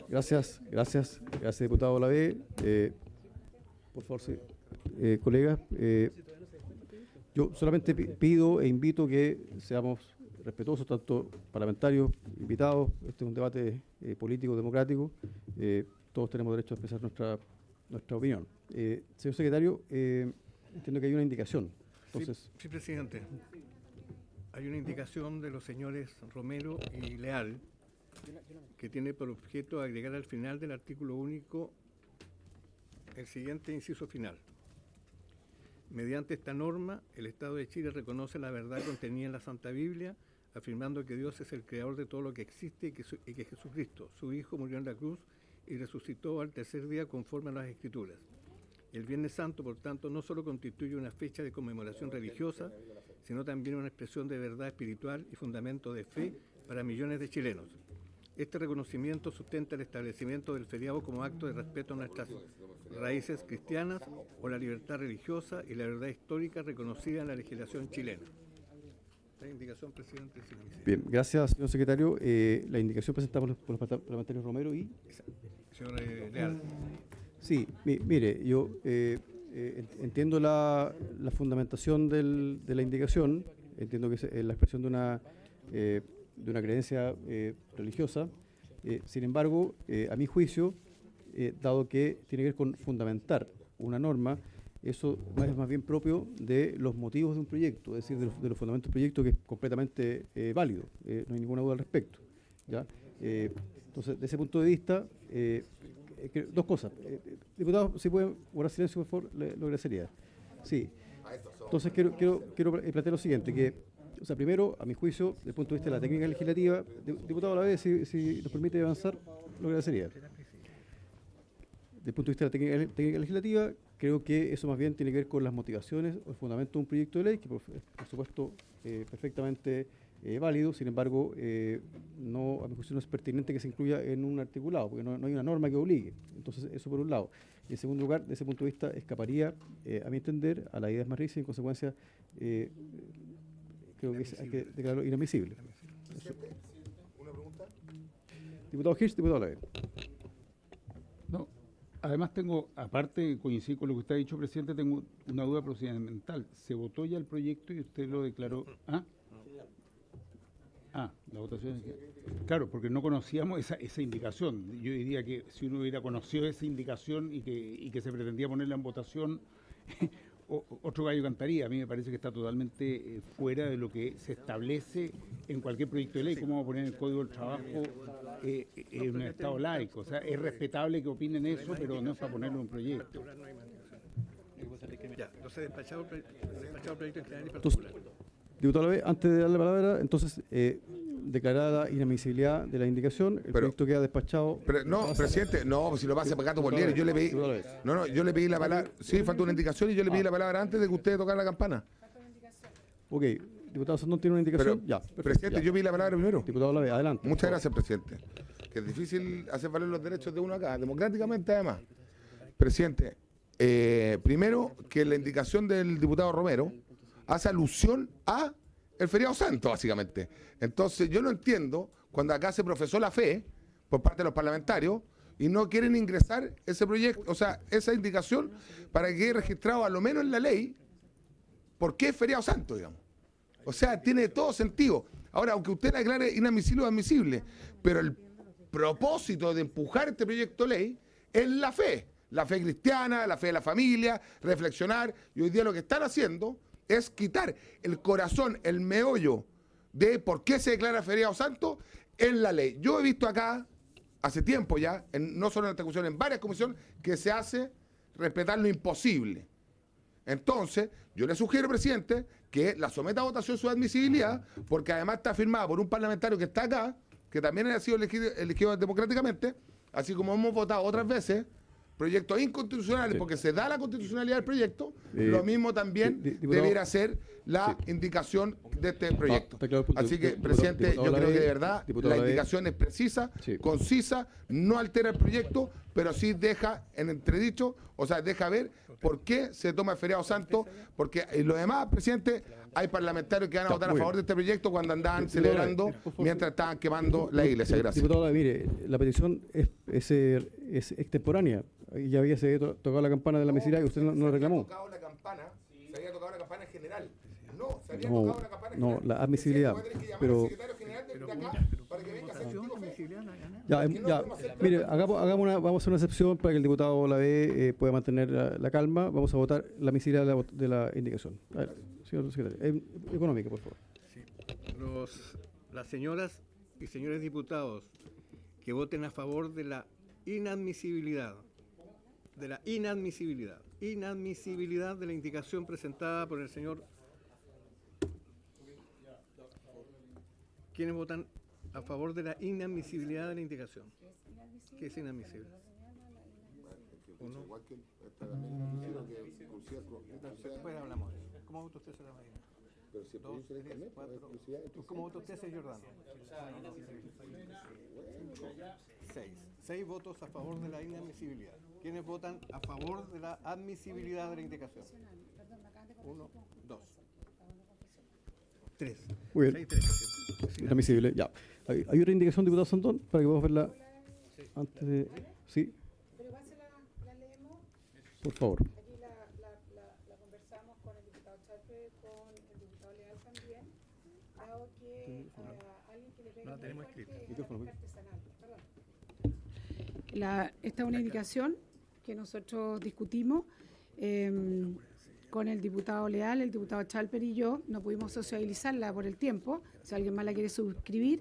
Gracias, diputado Lavé. Por favor, sí. Colegas, yo solamente pido e invito que seamos respetuosos, tanto parlamentarios, invitados. Este es un debate político, democrático. Todos tenemos derecho a expresar nuestra opinión. Señor secretario, entiendo que hay una indicación. Entonces, Sí, presidente. Hay una indicación de los señores Romero y Leal que tiene por objeto agregar al final del artículo único el siguiente inciso final. Mediante esta norma, el Estado de Chile reconoce la verdad contenida en la Santa Biblia, afirmando que Dios es el creador de todo lo que existe y que Jesucristo, su Hijo, murió en la cruz y resucitó al tercer día conforme a las Escrituras. El Viernes Santo, por tanto, no solo constituye una fecha de conmemoración religiosa, sino también una expresión de verdad espiritual y fundamento de fe para millones de chilenos. Este reconocimiento sustenta el establecimiento del feriado como acto de respeto a nuestras raíces cristianas o la libertad religiosa y la verdad histórica reconocida en la legislación chilena. La indicación, presidente. Bien, gracias, señor secretario. La indicación presentada por los parlamentarios Romero y... Señor Leal. Sí, mire, yo entiendo la fundamentación de la indicación. entiendo que es la expresión de una creencia religiosa. Sin embargo, a mi juicio, dado que tiene que ver con fundamentar una norma, eso es más bien propio de los motivos de un proyecto, es decir, de los fundamentos del proyecto, que es completamente válido, no hay ninguna duda al respecto, ¿ya? Entonces, de ese punto de vista, dos cosas. Diputado, si pueden guardar silencio, por favor, lo agradecería. Sí. Entonces, quiero plantear lo siguiente, que, o sea, primero, a mi juicio, desde el punto de vista de la técnica legislativa, diputado a la vez, si nos permite avanzar, lo agradecería. Desde el punto de vista de la técnica legislativa, creo que eso más bien tiene que ver con las motivaciones o el fundamento de un proyecto de ley, que por supuesto perfectamente válido. Sin embargo, no, a mi juicio no es pertinente que se incluya en un articulado, porque no hay una norma que obligue. Entonces, eso por un lado. Y en segundo lugar, desde ese punto de vista, escaparía, a mi entender, a la idea de Marris y en consecuencia creo que hay que declararlo inadmisible. ¿Una pregunta? Diputado Hirsch, diputado Lavey. No, además tengo, aparte, coincidir con lo que usted ha dicho, presidente, tengo una duda procedimental. ¿Se votó ya el proyecto y usted lo declaró? La votación. Claro, porque no conocíamos esa indicación. Yo diría que si uno hubiera conocido esa indicación y que se pretendía ponerla en votación, otro gallo cantaría. A mí me parece que está totalmente fuera de lo que se establece en cualquier proyecto de ley. ¿Cómo vamos a poner en el Código del Trabajo en un Estado laico? O sea, es respetable que opinen eso, pero no es para ponerlo en un proyecto. Ya, entonces despachado el proyecto en general y particular. Diputado Lavey, antes de darle la palabra, entonces, declarada inadmisibilidad de la indicación, el proyecto queda despachado. No, presidente, no, si lo pasa para gato por liebre, yo le pedí. No, yo le pedí la palabra. Sí, falta una indicación y yo le pedí la palabra antes de que usted tocara la campana. Ok, diputado Sandón tiene una indicación. Pero, presidente, yo pedí la palabra primero. Diputado Lavey, adelante. Muchas gracias, presidente. Que es difícil hacer valer los derechos de uno acá, democráticamente además. Presidente, primero que la indicación del diputado Romero hace alusión a el feriado santo, básicamente. Entonces, yo no entiendo cuando acá se profesó la fe por parte de los parlamentarios y no quieren ingresar ese proyecto, o sea, esa indicación para que quede registrado a lo menos en la ley por qué es feriado santo, digamos. O sea, tiene todo sentido. Ahora, aunque usted la declare inadmisible o admisible, pero el propósito de empujar este proyecto de ley es la fe cristiana, la fe de la familia, reflexionar, y hoy día lo que están haciendo es quitar el corazón, el meollo de por qué se declara feriado santo en la ley. Yo he visto acá, hace tiempo ya, no solo en esta comisión, en varias comisiones, que se hace respetar lo imposible. Entonces, yo le sugiero, presidente, que la someta a votación su admisibilidad, porque además está firmada por un parlamentario que está acá, que también ha sido elegido democráticamente, así como hemos votado otras veces proyectos inconstitucionales, porque se da la constitucionalidad del proyecto, lo mismo también debiera ser la indicación de este proyecto. Así que, presidente, yo creo que de verdad la indicación es precisa, concisa, no altera el proyecto, pero sí deja en entredicho, o sea, deja ver por qué se toma el feriado santo, porque lo demás, presidente, hay parlamentarios que van a votar a favor de este proyecto cuando andaban celebrando mientras estaban quemando la iglesia. Gracias. Diputado, mire, la petición es extemporánea. Ya había tocado la campana de la admisibilidad y usted no lo reclamó. Se había tocado la campana en general. No, se había tocado la campana en general. No, la admisibilidad. Pero mire, vamos a hacer una excepción para que el diputado Lavey pueda mantener la calma. Vamos a votar la admisibilidad de la indicación. A ver, señor secretario. Económica, por favor. Sí. Las señoras y señores diputados que voten a favor de la inadmisibilidad de la indicación presentada por el señor. ¿Quiénes votan a favor de la inadmisibilidad de la indicación? ¿Qué es inadmisible? Uno. Después hablamos de eso. ¿Cómo vota usted, señora Medina? Dos, tres, cuatro. ¿Cómo vota usted, señor Giordano? 6 votos a favor de la inadmisibilidad. ¿Quiénes votan a favor de la admisibilidad de la indicación? 1, 2, 3. Muy bien. Inadmisible, ya. ¿Hay otra indicación, diputado Sandón, para que podamos verla antes de...? Sí. Pero la leemos. Por favor. Aquí la conversamos con el diputado Charpe, con el diputado Leal también. No la tenemos escrita. Esta es una indicación que nosotros discutimos con el diputado Leal, el diputado Chalper y yo. No pudimos socializarla por el tiempo, si alguien más la quiere suscribir,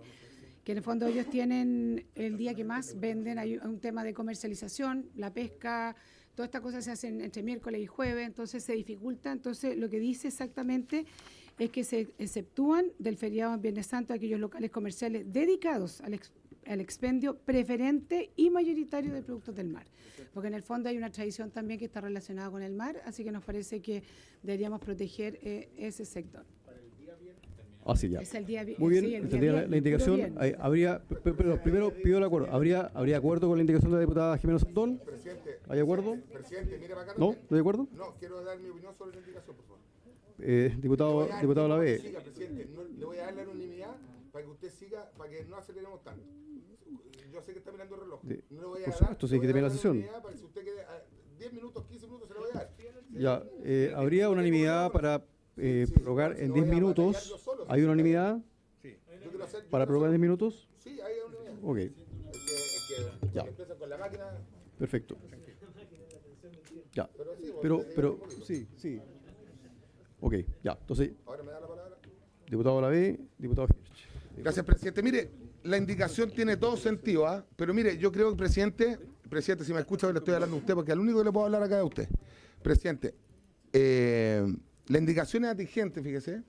que en el fondo ellos tienen el día que más venden, hay un tema de comercialización, la pesca, todas estas cosas se hacen entre miércoles y jueves, entonces se dificulta. Entonces lo que dice exactamente es que se exceptúan del feriado en Viernes Santo aquellos locales comerciales dedicados al expendio preferente y mayoritario de productos del mar. Porque en el fondo hay una tradición también que está relacionada con el mar, así que nos parece que deberíamos proteger ese sector. Ah, sí, ya. Es el día Muy bien, sí, el entendí día la viernes, indicación. puro viernes. Habría, pero primero pido el acuerdo. ¿Habría acuerdo con la indicación de la diputada Jimena Sandón? Presidente, ¿Hay acuerdo? Presidente, mire para acá. ¿No? ¿No hay acuerdo? No, quiero dar mi opinión sobre la indicación, por favor. Diputado Lavé. Siga, presidente. Le voy a dar la unanimidad para que usted siga, para que no aceleremos tanto. Yo sé que está mirando el reloj. No le voy a Por dar, supuesto, sí, hay que terminar la sesión. unanimidad para que si usted quiere 10 minutos, 15 minutos, se lo voy a dar. Ya, habría unanimidad para prorrogar en 10 minutos. ¿Hay unanimidad para prorrogar en 10 minutos? Sí, hay unanimidad. Ok, ya. Empieza con la máquina. Perfecto. Ya, sí. Ok, ya. Entonces, Ahora me da la palabra. diputado Lavé, diputado Hirsch. Gracias, presidente. Mire, la indicación tiene todo sentido, ¿ah? Pero mire, yo creo que, presidente, si me escucha, le estoy hablando a usted, porque al único que le puedo hablar acá es a usted. Presidente, la indicación es atingente, fíjese,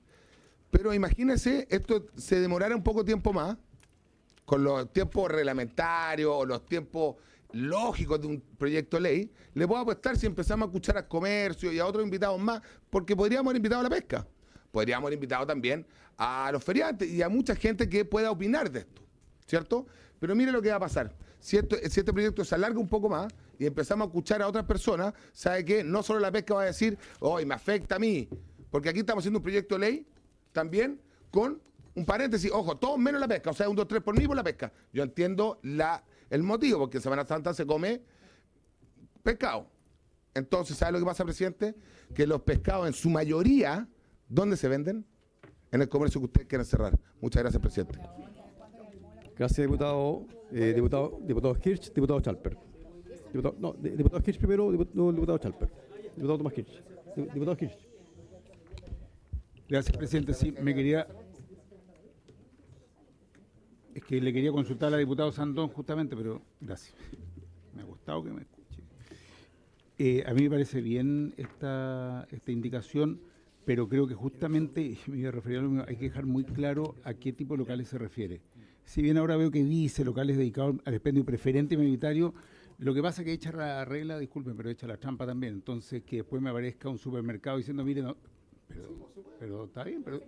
pero imagínese, esto se demorara un poco tiempo más, con los tiempos reglamentarios o los tiempos lógicos de un proyecto de ley. Le puedo apostar si empezamos a escuchar al comercio y a otros invitados más, porque podríamos haber invitado a la pesca. Podríamos haber invitado también a los feriantes y a mucha gente que pueda opinar de esto, ¿cierto? Pero mire lo que va a pasar. Si este proyecto se alarga un poco más y empezamos a escuchar a otras personas, ¿sabe qué? No solo la pesca va a decir, hoy me afecta a mí, porque aquí estamos haciendo un proyecto de ley también con un paréntesis, ojo, todos menos la pesca, o sea, 1, 2, 3 por mí por la pesca. Yo entiendo el motivo, porque en Semana Santa se come pescado. Entonces, ¿sabe lo que pasa, presidente? Que los pescados en su mayoría, ¿dónde se venden? En el comercio que ustedes quieren cerrar. Muchas gracias, presidente. Gracias, diputado Hirsch, diputado Chalper. Diputado Hirsch primero, diputado Chalper. Diputado Tomás Hirsch. Diputado Hirsch. Gracias, presidente. Sí, es que le quería consultar a la diputada Sandón justamente, pero gracias. Me ha gustado que me escuche. A mí me parece bien esta indicación, pero creo que justamente, me voy a referir a lo mismo, hay que dejar muy claro a qué tipo de locales se refiere. Si bien ahora veo que dice locales dedicados al expendio preferente y mayoritario, lo que pasa es que echa la regla, disculpen, pero echa la trampa también. Entonces, que después me aparezca un supermercado diciendo, mire, no, pero está bien, pero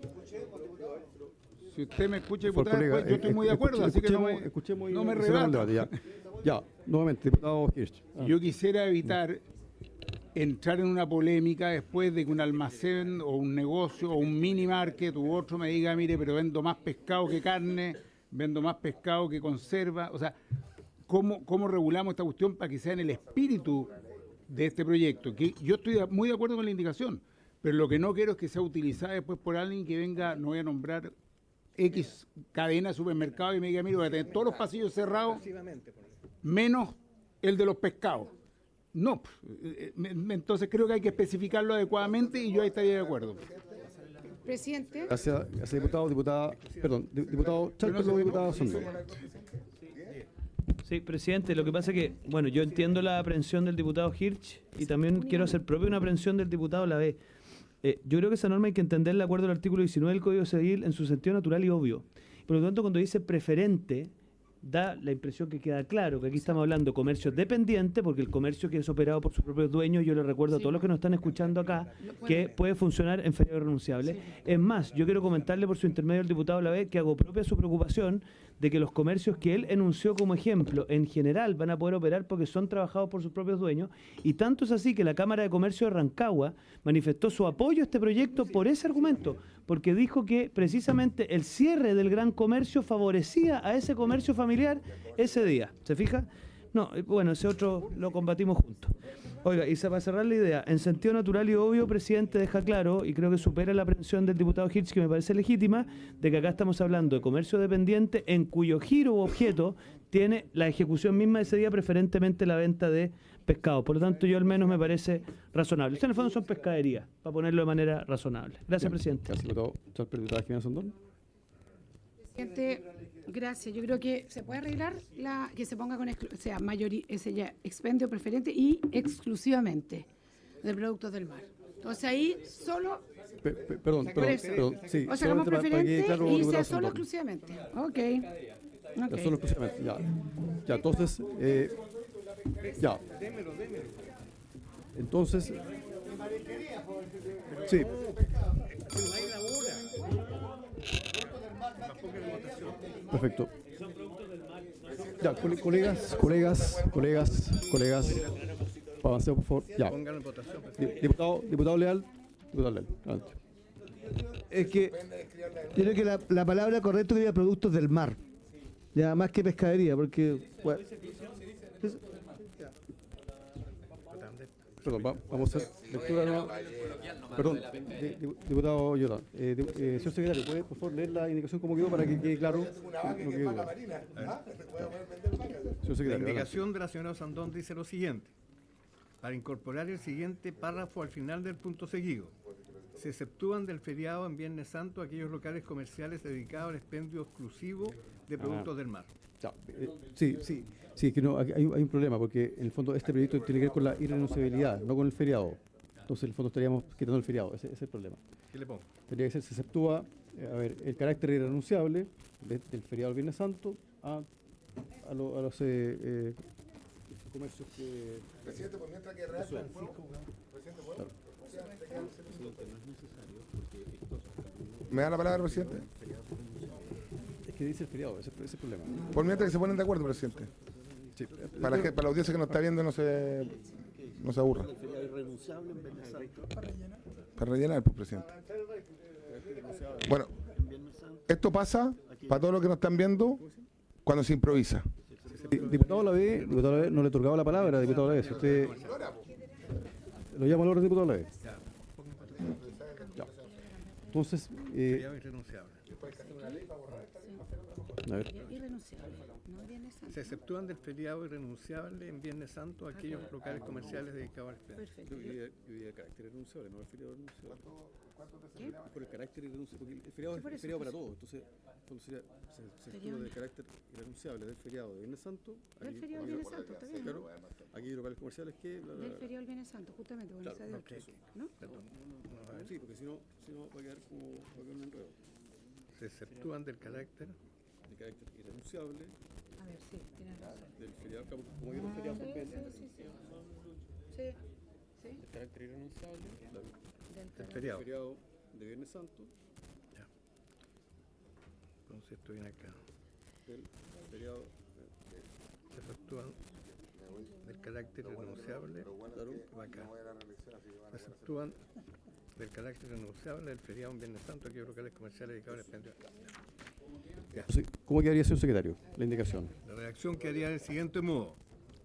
si usted me escucha, diputada, pues, yo estoy muy de acuerdo, así que no me rebata. Ya, nuevamente, diputado Hirsch. Yo quisiera evitar entrar en una polémica después de que un almacén o un negocio o un mini market u otro me diga, mire, pero vendo más pescado que carne, vendo más pescado que conserva. O sea, ¿cómo regulamos esta cuestión para que sea en el espíritu de este proyecto? Que yo estoy muy de acuerdo con la indicación, pero lo que no quiero es que sea utilizada después por alguien que venga, no voy a nombrar X cadena de supermercado y me diga, mire, voy a tener todos los pasillos cerrados, menos el de los pescados. No, entonces creo que hay que especificarlo adecuadamente y yo ahí estaría de acuerdo. Presidente. Gracias, diputado Chalper, luego diputado Sandón. Sí, presidente, lo que pasa es que, bueno, yo entiendo la aprehensión del diputado Hirsch y también quiero hacer propia una aprehensión del diputado Lavé. Yo creo que esa norma hay que entenderla de acuerdo al artículo 19 del Código Civil en su sentido natural y obvio. Por lo tanto, cuando dice preferente, da la impresión que queda claro que aquí estamos hablando de comercio dependiente, porque el comercio que es operado por sus propios dueños, yo les recuerdo a todos los que nos están escuchando acá, que puede funcionar en feriado renunciable. Es más, yo quiero comentarle por su intermedio al diputado Lavé que hago propia su preocupación de que los comercios que él enunció como ejemplo, en general van a poder operar porque son trabajados por sus propios dueños, y tanto es así que la Cámara de Comercio de Rancagua manifestó su apoyo a este proyecto por ese argumento, porque dijo que precisamente el cierre del gran comercio favorecía a ese comercio familiar ese día. ¿Se fija? No, bueno, ese otro lo combatimos juntos. Oiga, y para cerrar la idea, en sentido natural y obvio, presidente, deja claro, y creo que supera la aprehensión del diputado Hirsch, que me parece legítima, de que acá estamos hablando de comercio dependiente, en cuyo giro u objeto tiene la ejecución misma de ese día, preferentemente la venta de pescado. Por lo tanto, yo al menos me parece razonable. Esto en el fondo son pescaderías, para ponerlo de manera razonable. Gracias, presidente. Gracias, diputado. Diputada Jimena Sondón. Presidente, gracias. Yo creo que se puede arreglar que se ponga con ese ya expendio preferente y exclusivamente de productos del mar. Entonces ahí solo Perdón, sí. o sacamos solamente para que preferente claro, y diputado sea solo Sondón. exclusivamente. Ok. Ya, solo exclusivamente, ya, entonces, ya. Entonces, sí. Perfecto. Ya, colegas, avancemos, por favor. Ya. Diputado Leal, adelante. Es que yo creo que la palabra correcta sería productos del mar, ya más que pescadería, porque bueno, Perdón, vamos a hacer lectura nueva. Perdón, diputado Llorán. Señor secretario, ¿puede por favor leer la indicación como quedó para que quede claro? La indicación de la señora Sandón dice lo siguiente: para incorporar el siguiente párrafo al final del punto seguido. Se exceptúan del feriado en Viernes Santo aquellos locales comerciales dedicados al expendio exclusivo de productos del mar. Ya, sí, que no, hay un problema, porque en el fondo este proyecto tiene que ver con la irrenunciabilidad, no con el feriado. Entonces, en el fondo estaríamos quitando el feriado, ese es el problema. ¿Qué le pongo? Tendría que ser, se exceptúa, el carácter irrenunciable del feriado del Viernes Santo a los comercios que... Presidente, por mientras que redacta el Presidente, ¿puedo? ¿Me da la palabra, presidente? Es que dice el feriado, ese es el problema. Por mientras que se ponen de acuerdo, presidente. Sí. Para la audiencia que nos está viendo no se aburra. Para rellenar, pues, presidente. Bueno, esto pasa, para todos los que nos están viendo, cuando se improvisa. Diputado Lavé, no le otorgaba la palabra, diputado Lavé. Si usted lo llama al orden, diputado Lavé. Ya. Entonces, Feriado irrenunciable. a ver. Se exceptúan del feriado irrenunciable en Viernes Santo aquellos locales comerciales dedicados al expendio. Yo diría el carácter irrenunciable, no el feriado irrenunciable. ¿Qué? Por el carácter irrenunciable, porque el feriado es feriado para todos. Entonces, sería se exceptúa del carácter irrenunciable del feriado de Viernes Santo. Del feriado del Viernes Santo, está bien. Claro, aquellos locales comerciales que... Del feriado del Viernes Santo, justamente, bueno, esa de otro, ¿no? Sí, porque si no va a quedar como un enredo. Se exceptúan del carácter irrenunciable. A ver, sí, tienes razón. Del feriado, como digo, el feriado por Viernes. Sí. El carácter irrenunciable del feriado de Viernes Santo. Ya. Entonces estoy acá. Del feriado. Se exceptúan del carácter irrenunciable. Va acá. Se exceptúan del carácter irrenunciable del feriado en Viernes Santo aquellos locales comerciales dedicados al expendio. ¿Cómo quedaría, señor secretario, la indicación? La redacción quedaría del siguiente modo: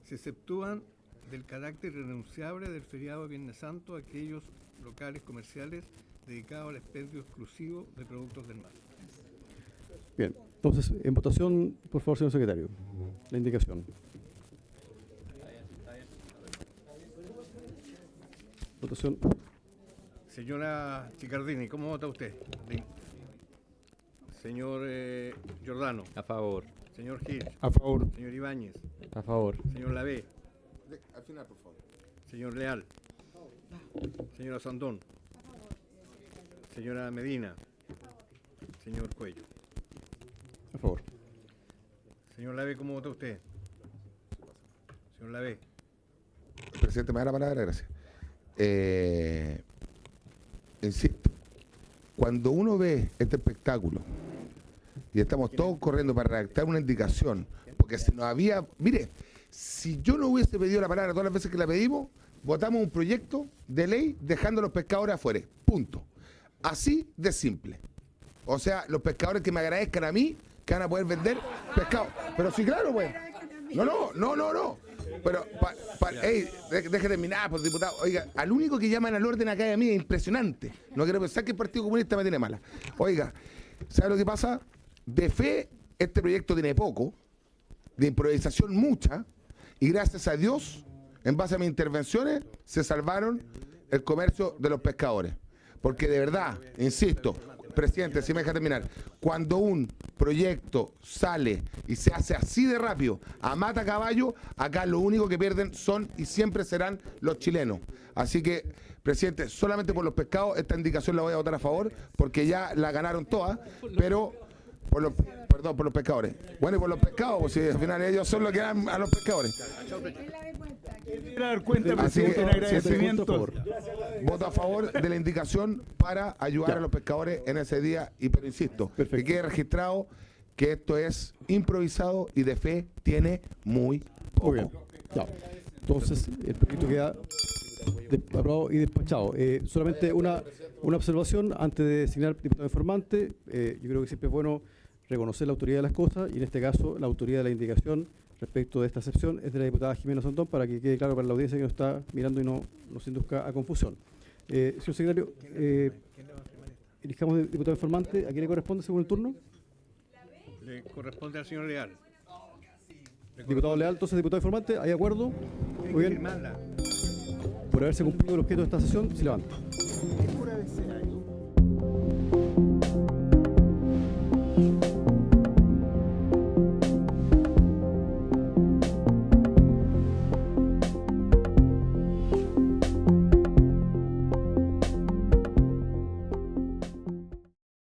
se exceptúan del carácter irrenunciable del feriado de Viernes Santo aquellos locales comerciales dedicados al expendio exclusivo de productos del mar. Bien, entonces, en votación, por favor, señor secretario, la indicación. Votación. Señora Chicardini, ¿cómo vota usted? Señor Giordano. A favor. Señor Gil. A favor. Señor Ibáñez. A favor. Señor Lavé. Al final, por favor. Señor Leal. Señora Sandón. Señora Medina. Señor Cuello. A favor. Señor Lavé, ¿cómo vota usted? Señor Lavé. Presidente, me da la palabra, gracias. Insisto, cuando uno ve este espectáculo y estamos todos corriendo para redactar una indicación, porque si no había, mire, si yo no hubiese pedido la palabra todas las veces que la pedimos, votamos un proyecto de ley dejando a los pescadores afuera, punto. Así de simple. O sea, los pescadores que me agradezcan a mí, que van a poder vender pescado. Pero sí, claro, pues. No. Pero, deje terminar, pues, diputado. Oiga, al único que llaman al orden acá de mí es impresionante. No quiero pensar que el Partido Comunista me tiene mala. Oiga, ¿sabe lo que pasa? De fe, este proyecto tiene poco, de improvisación mucha, y gracias a Dios, en base a mis intervenciones, se salvaron el comercio de los pescadores. Porque de verdad, insisto, presidente, si me deja terminar, cuando un proyecto sale y se hace así de rápido, a mata caballo, acá lo único que pierden son y siempre serán los chilenos. Así que, presidente, solamente por los pescados, esta indicación la voy a votar a favor, porque ya la ganaron todas, pero por los, perdón, por los pescadores. Bueno, y por los pescados, pues si al final ellos son los que dan a los pescadores. Dar cuenta, Así presidente, en agradecimiento. Voto a favor de la indicación para ayudar a los pescadores en ese día, pero insisto, que quede registrado que esto es improvisado y de fe tiene muy poco. Muy bien. Ya. Entonces, el proyecto queda aprobado y despachado. Solamente una observación antes de designar diputado informante. Yo creo que siempre es bueno reconocer la autoridad de las cosas y en este caso la autoridad de la indicación respecto de esta excepción es de la diputada Jimena Santón, para que quede claro para la audiencia que nos está mirando y no nos induzca a confusión. Señor secretario, elijamos diputado informante. ¿A quién le corresponde según el turno? Le corresponde al señor Leal. Diputado Leal, entonces diputado informante, ¿hay acuerdo? Muy bien. Por haberse cumplido el objeto de esta sesión, se levanta.